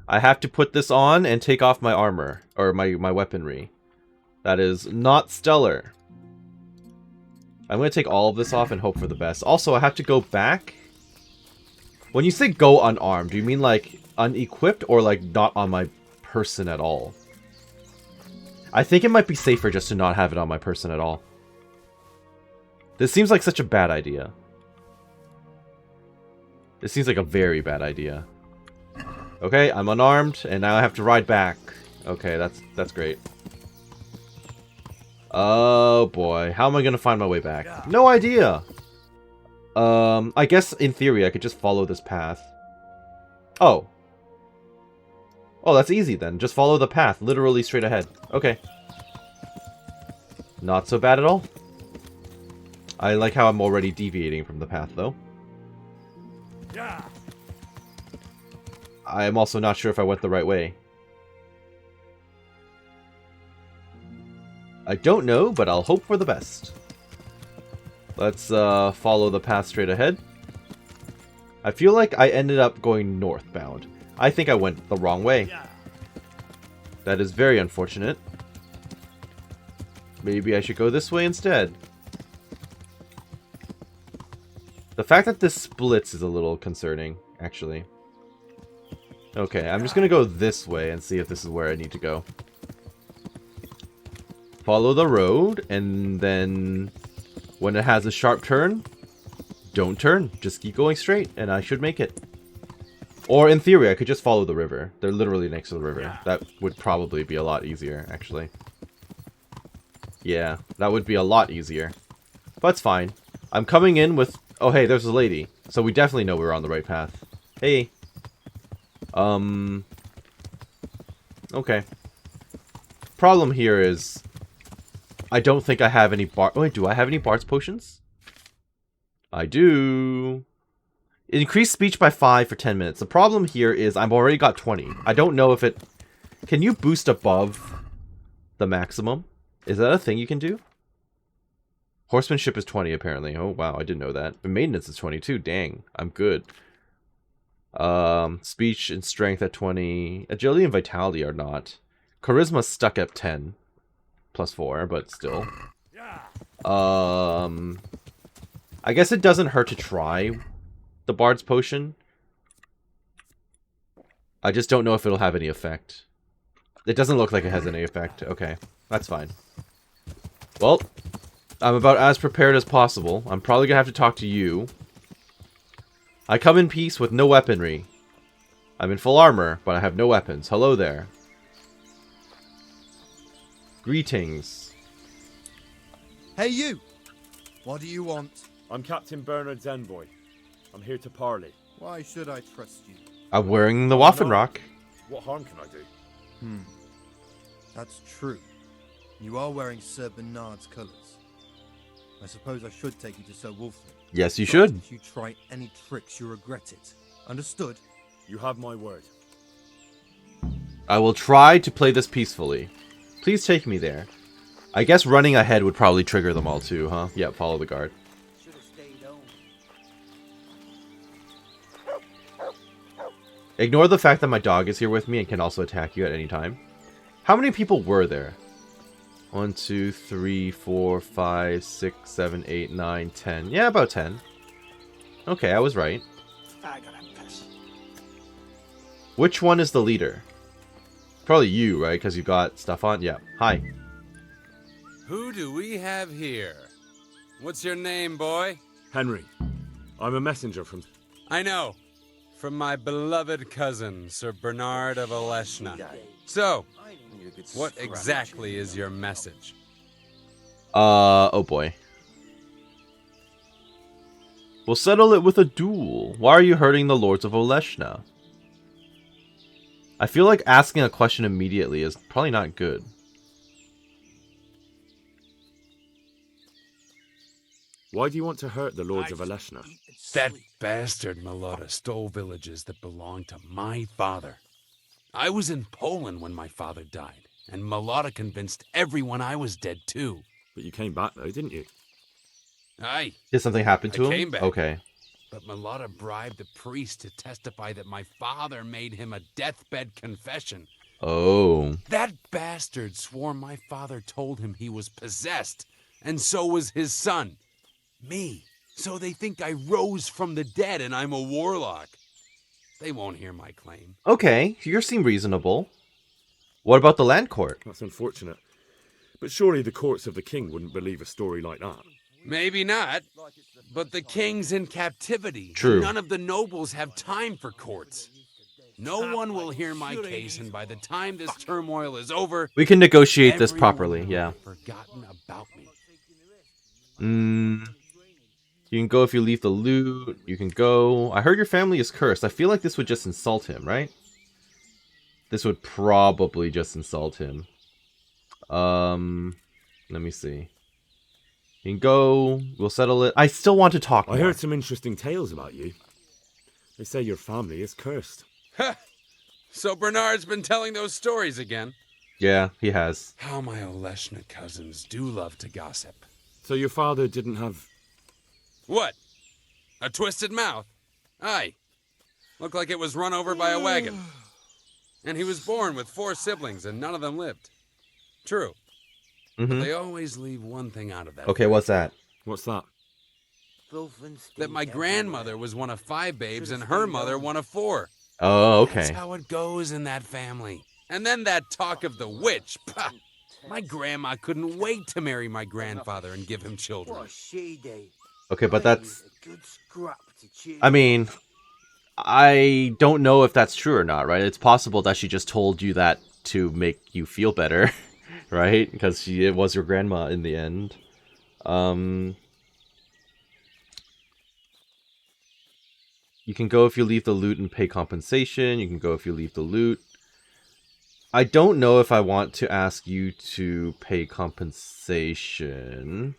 I have to put this on and take off my armor. Or my weaponry. That is not stellar. I'm going to take all of this off and hope for the best. Also, I have to go back. When you say go unarmed, do you mean like unequipped or like not on my person at all? I think it might be safer just to not have it on my person at all. This seems like such a bad idea. This seems like a very bad idea. Okay, I'm unarmed, and now I have to ride back. Okay, that's great. Oh boy, how am I gonna find my way back? No idea! I guess in theory I could just follow this path. Oh. Oh, that's easy then. Just follow the path, literally straight ahead. Okay. Not so bad at all. I like how I'm already deviating from the path, though. Yeah. I am also not sure if I went the right way. I don't know, but I'll hope for the best. Let's follow the path straight ahead. I feel like I ended up going northbound. I think I went the wrong way. That is very unfortunate. Maybe I should go this way instead. The fact that this splits is a little concerning, actually. Okay, I'm just gonna go this way and see if this is where I need to go. Follow the road, and then when it has a sharp turn, don't turn. Just keep going straight, and I should make it. Or in theory, I could just follow the river. They're literally next to the river. That would probably be a lot easier, actually. Yeah, that would be a lot easier. But it's fine. I'm coming in with... Oh, hey, there's a lady. So we definitely know we're on the right path. Hey. Okay. Problem here is... I don't think I have any bar... Wait, do I have any Bard's potions? I do... Increase speech by 5 for 10 minutes. The problem here is I've already got 20. I don't know if it... Can you boost above the maximum? Is that a thing you can do? Horsemanship is 20 apparently. Oh wow, I didn't know that. But maintenance is 22. Dang, I'm good. Speech and strength at 20. Agility and vitality are not. Charisma stuck at 10. Plus 4, but still. I guess it doesn't hurt to try the Bard's Potion. I just don't know if it'll have any effect. It doesn't look like it has any effect. Okay, that's fine. Well, I'm about as prepared as possible. I'm probably gonna have to talk to you. I come in peace with no weaponry. I'm in full armor, but I have no weapons. Hello there. Greetings. Hey you! What do you want? I'm Captain Bernard's envoy. I'm here to parley. Why should I trust you? I'm wearing the Waffenrock. What harm can I do? That's true. You are wearing Sir Bernard's colours. I suppose I should take you to Sir Wolfram. Yes, you should. If you try any tricks, you regret it. Understood? You have my word. I will try to play this peacefully. Please take me there. I guess running ahead would probably trigger them all too, huh? Yep, follow the guard. Ignore the fact that my dog is here with me and can also attack you at any time. How many people were there? 1, 2, 3, 4, 5, 6, 7, 8, 9, 10. Yeah, about 10. Okay, I was right. Which one is the leader? Probably you, right? Because you got stuff on? Yeah. Hi. Who do we have here? What's your name, boy? Henry. I'm a messenger from... I know. From my beloved cousin, Sir Bernard of Oleshna. So, what exactly is your message? Oh boy. We'll settle it with a duel. Why are you hurting the Lords of Oleshna? I feel like asking a question immediately is probably not good. Why do you want to hurt the Lords of Oleshna? That bastard Malota stole villages that belonged to my father. I was in Poland when my father died, and Malota convinced everyone I was dead too. But you came back though, didn't you? Aye. Did something happen to him? I came back. Okay. But Malota bribed the priest to testify that my father made him a deathbed confession. Oh. That bastard swore my father told him he was possessed, and so was his son. Me. So they think I rose from the dead and I'm a warlock. They won't hear my claim. Okay, you seem reasonable. What about the land court? That's unfortunate. But surely the courts of the king wouldn't believe a story like that. Maybe not. But the king's in captivity. True. None of the nobles have time for courts. No one will hear my case, and by the time this turmoil is over... We can negotiate this properly, yeah. ...forgotten about me. You can go if you leave the loot. You can go... I heard your family is cursed. I feel like this would just insult him, right? This would probably just insult him. Let me see. You can go. We'll settle it. I still want to talk more. I heard some interesting tales about you. They say your family is cursed. So Bernard's been telling those stories again. Yeah, he has. How my Oleshna cousins do love to gossip. So your father didn't have... What? A twisted mouth? Aye. Looked like it was run over by a wagon. And he was born with 4 siblings and none of them lived. True. But they always leave one thing out of that. Okay, what's that? What's that? That my grandmother was one of 5 babes and her mother one of 4. Oh, okay. That's how it goes in that family. And then that talk of the witch. Pah! My grandma couldn't wait to marry my grandfather and give him children. Okay, but that's... I mean, I don't know if that's true or not, right? It's possible that she just told you that to make you feel better, right? Because it was your grandma in the end. You can go if you leave the loot and pay compensation. You can go if you leave the loot. I don't know if I want to ask you to pay compensation.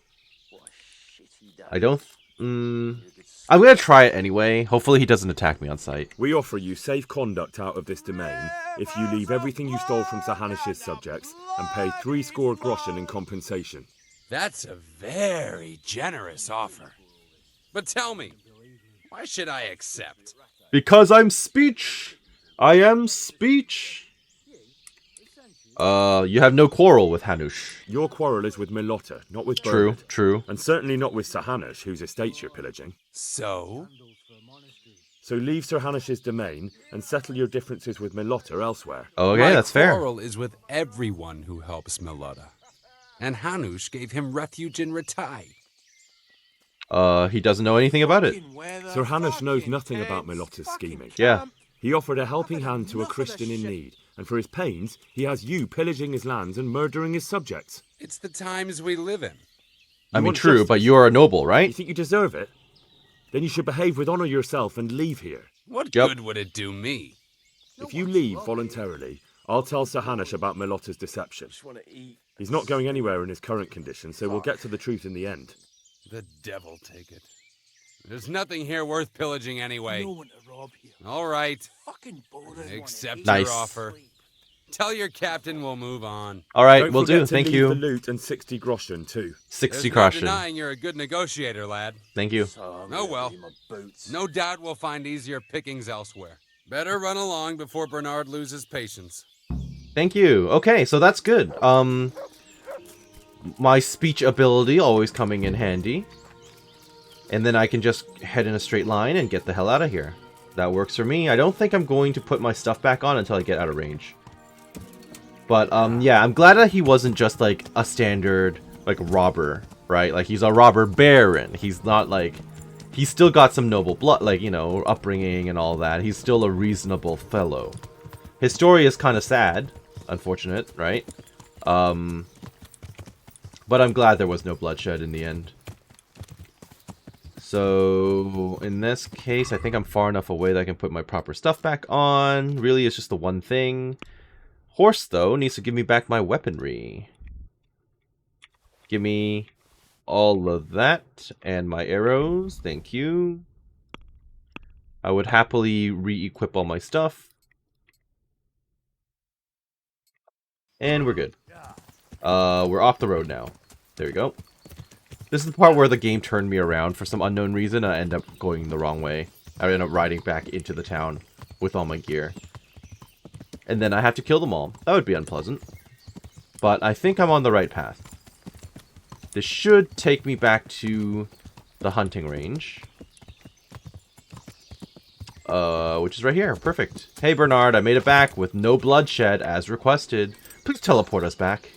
I don't... I'm going to try it anyway. Hopefully he doesn't attack me on sight. We offer you safe conduct out of this domain if you leave everything you stole from Sir Hanish's subjects and pay 60 groschen in compensation. That's a very generous offer. But tell me, why should I accept? Because I'm speech. I am speech. You have no quarrel with Hanush. Your quarrel is with Milotta, not with True, Bernard. true. And certainly not with Sir Hanush, whose estates you're pillaging. So? So leave Sir Hanush's domain and settle your differences with Milotta elsewhere. Okay, that's fair. My quarrel is with everyone who helps Milotta. And Hanush gave him refuge in Ratai. He doesn't know anything about it. Sir Hanush knows nothing about Milotta's scheming. Yeah. He offered a helping hand to a Christian in need, and for his pains, he has you pillaging his lands and murdering his subjects. It's the times we live in. I mean, true, but you're a noble, right? You think you deserve it? Then you should behave with honor yourself and leave here. What good would it do me? If you leave voluntarily, I'll tell Sir Hanush about Milotta's deception. He's not going anywhere in his current condition, so we'll get to the truth in the end. The devil take it. There's nothing here worth pillaging anyway. All right. Accept your offer. Tell your captain we'll move on. All right, Don't we'll forget do. to Thank leave you. the loot and 60 groschen too. 60 There's groschen. no denying you're a good negotiator, lad. Thank you. Oh well. No doubt we'll find easier pickings elsewhere. Better run along before Bernard loses patience. Thank you. Okay, so that's good. My speech ability always coming in handy. And then I can just head in a straight line and get the hell out of here. That works for me. I don't think I'm going to put my stuff back on until I get out of range. But, yeah, I'm glad that he wasn't just, like, a standard, like, robber, right? Like, he's a robber baron. He's not, like... He's still got some noble blood, like, you know, upbringing and all that. He's still a reasonable fellow. His story is kind of sad. Unfortunate, right? But I'm glad there was no bloodshed in the end. So, in this case, I think I'm far enough away that I can put my proper stuff back on. Really, it's just the one thing. Horse, though, needs to give me back my weaponry. Give me all of that and my arrows. Thank you. I would happily re-equip all my stuff. And we're good. We're off the road now. There we go. This is the part where the game turned me around for some unknown reason. I end up going the wrong way. I end up riding back into the town with all my gear. And then I have to kill them all. That would be unpleasant. But I think I'm on the right path. This should take me back to the hunting range. Which is right here. Perfect. Hey, Bernard, I made it back with no bloodshed as requested. Please teleport us back.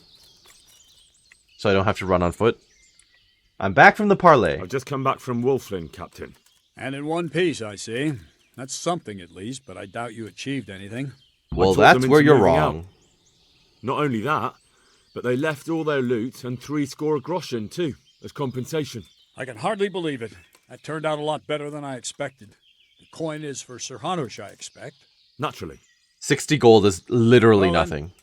So I don't have to run on foot. I'm back from the parley. I've just come back from Wolflin, Captain. And in one piece, I see. That's something at least, but I doubt you achieved anything. Well, that's where you're wrong. Out. Not only that, but they left all their loot and 60 groschen too, as compensation. I can hardly believe it. That turned out a lot better than I expected. The coin is for Sir Hanush, I expect. Naturally. 60 gold is literally Well, nothing.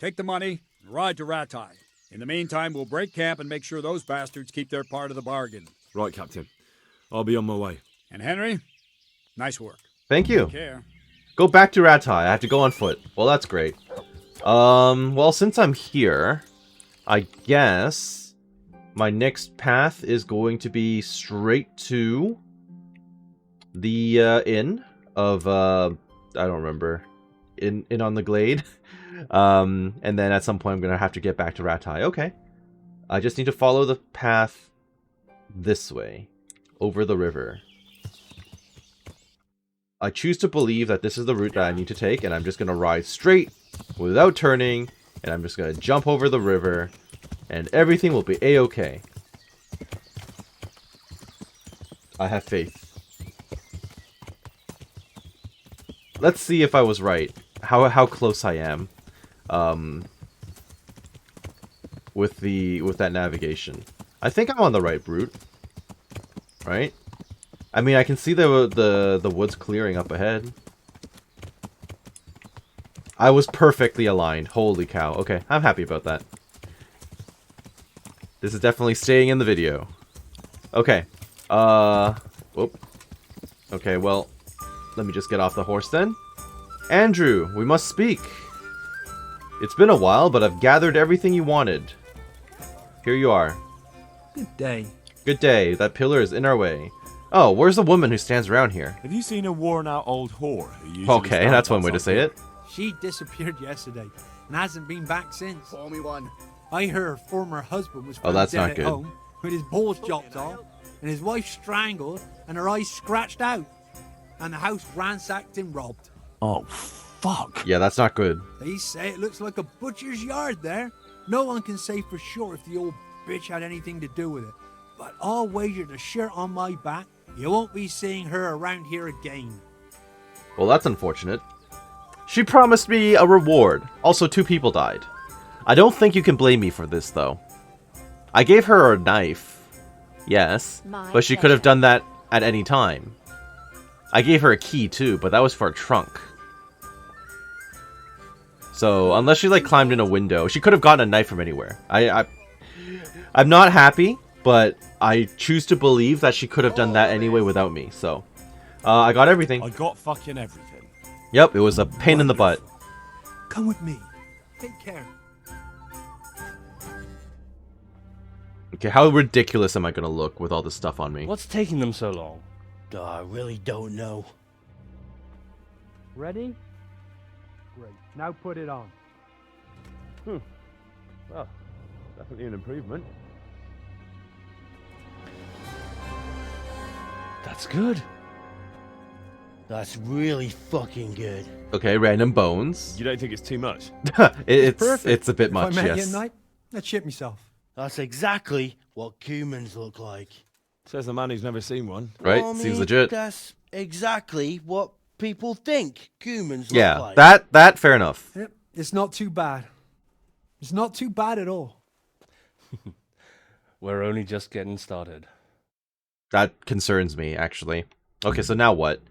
Take the money and ride to Ratai. In the meantime, we'll break camp and make sure those bastards keep their part of the bargain. Right, Captain. I'll be on my way. And Henry, nice work. Thank you. Take care. Go back to Ratai. I have to go on foot. Well, that's great. Well, since I'm here, I guess my next path is going to be straight to the inn of I don't remember. In on the glade. And then at some point I'm gonna have to get back to Ratai. Okay. I just need to follow the path this way. Over the river. I choose to believe that this is the route that I need to take, and I'm just gonna ride straight without turning, and I'm just gonna jump over the river, and everything will be a-okay. I have faith. Let's see if I was right. How close I am. With that navigation. I think I'm on the right route. Right? I mean, I can see the woods clearing up ahead. I was perfectly aligned. Holy cow. Okay, I'm happy about that. This is definitely staying in the video. Okay. Whoop. Okay, well, let me just get off the horse then. Andrew, we must speak. It's been a while, but I've gathered everything you wanted. Here you are. Good day. Good day. That pillar is in our way. Oh, where's the woman who stands around here? Have you seen a worn-out old whore who usually Okay, that's one way to say it. She disappeared yesterday. and hasn't been back since. Pour me one. I heard her former husband was Oh, found that's dead not at good. home with his balls chopped off, and his wife strangled and her eyes scratched out, and the house ransacked and robbed. Oh, fuck. Yeah, that's not good. They say it looks like a butcher's yard there. No one can say for sure if the old bitch had anything to do with it, but I'll wager the shirt on my back you won't be seeing her around here again. Well, that's unfortunate. She promised me a reward. Also, 2 people died. I don't think you can blame me for this, though. I gave her a knife. Yes. But she could have done that at any time. I gave her a key, too, but that was for a trunk. So, unless she, like, climbed in a window, she could have gotten a knife from anywhere. I'm not happy, but I choose to believe that she could have done that anyway without me, so... I got everything. I got fucking everything. Yep, it was a pain in the butt. Come with me. Take care. Okay, how ridiculous am I gonna look with all this stuff on me? What's taking them so long? I really don't know. Ready? Great. Now put it on. Well, definitely an improvement. That's good. That's really fucking good. Okay, random bones. You don't think it's too much? It's a bit If much, I met you yes. at night, I'd shit myself. That's exactly what humans look like. Says the man who's never seen one. Right? I Seems mean, legit. That's exactly what people think humans Yeah, look like. that fair enough. Yep, it's not too bad. It's not too bad at all. We're only just getting started. That concerns me, actually. Okay, so now what?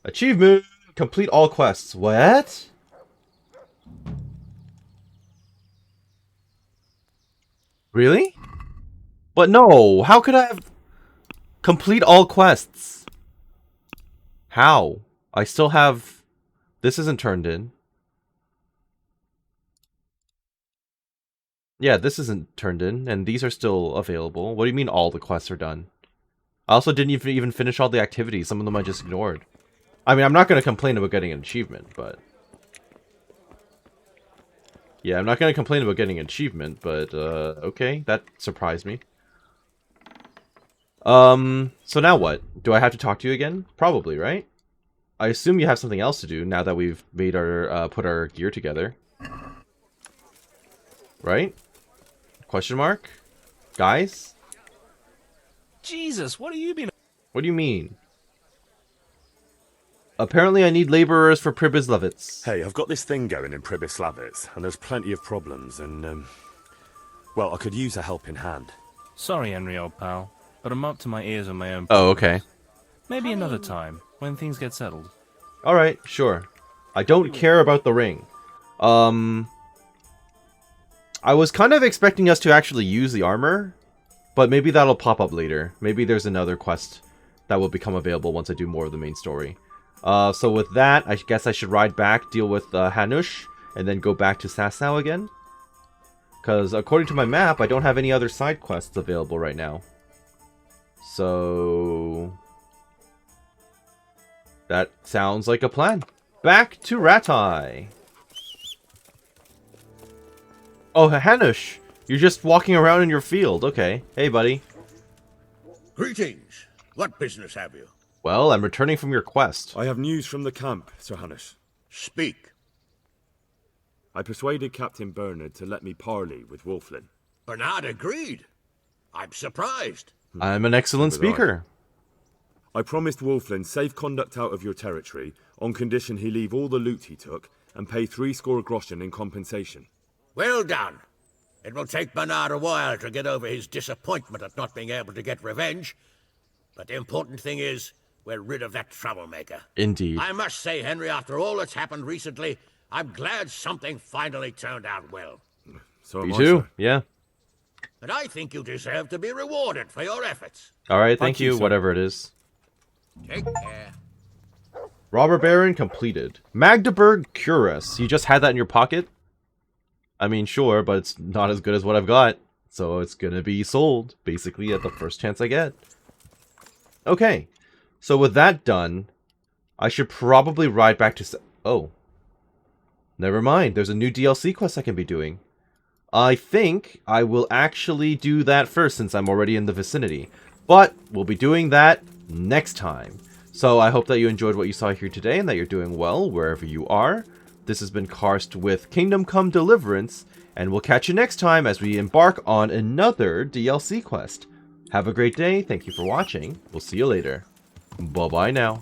Achievement! Complete all quests. What? Really? But no, how could I have... Complete all quests? How? I still have... This isn't turned in. Yeah, this isn't turned in, and these are still available. What do you mean all the quests are done? I also didn't even finish all the activities. Some of them I just ignored. I mean, I'm not going to complain about getting an achievement, but... Yeah, I'm not going to complain about getting an achievement, but, okay, that surprised me. So now what? Do I have to talk to you again? Probably, right? I assume you have something else to do now that we've made our, put our gear together. Right? Question mark? Guys? Jesus, what have you been... What do you mean? Apparently I need laborers for Pribyslavitz. Hey, I've got this thing going in Pribyslavitz, and there's plenty of problems, and, well, I could use a helping hand. Sorry, Henry, old pal, but I'm up to my ears on my own. Oh, okay. Maybe another time, when things get settled. Alright, sure. I don't care about the ring. I was kind of expecting us to actually use the armor, but maybe that'll pop up later. Maybe there's another quest that will become available once I do more of the main story. So with that, I guess I should ride back, deal with Hanush, and then go back to Sasau again. Because according to my map, I don't have any other side quests available right now. So... that sounds like a plan. Back to Ratai. Oh, Hanush! You're just walking around in your field. Okay. Hey, buddy. Greetings. What business have you? Well, I'm returning from your quest. I have news from the camp, Sir Hanush. Speak. I persuaded Captain Bernard to let me parley with Wolflin. Bernard agreed. I'm surprised. I'm an excellent speaker. I promised Wolflin safe conduct out of your territory on condition he leave all the loot he took and pay 60 groschen in compensation. Well done. It will take Bernard a while to get over his disappointment at not being able to get revenge. But the important thing is, we're rid of that troublemaker. Indeed. I must say, Henry, after all that's happened recently, I'm glad something finally turned out well. So Me too, yeah. And I think you deserve to be rewarded for your efforts. Alright, thank you, sir. whatever it is. Take care. Robber Baron completed. Magdeburg Cuirass. You just had that in your pocket? I mean, sure, but it's not as good as what I've got. So it's gonna be sold, basically, at the first chance I get. Okay. So with that done, I should probably ride back to... Oh. Never mind, there's a new DLC quest I can be doing. I think I will actually do that first since I'm already in the vicinity. But we'll be doing that next time. So I hope that you enjoyed what you saw here today and that you're doing well wherever you are. This has been Karst with Kingdom Come Deliverance, and we'll catch you next time as we embark on another DLC quest. Have a great day, thank you for watching, we'll see you later. Bye-bye now.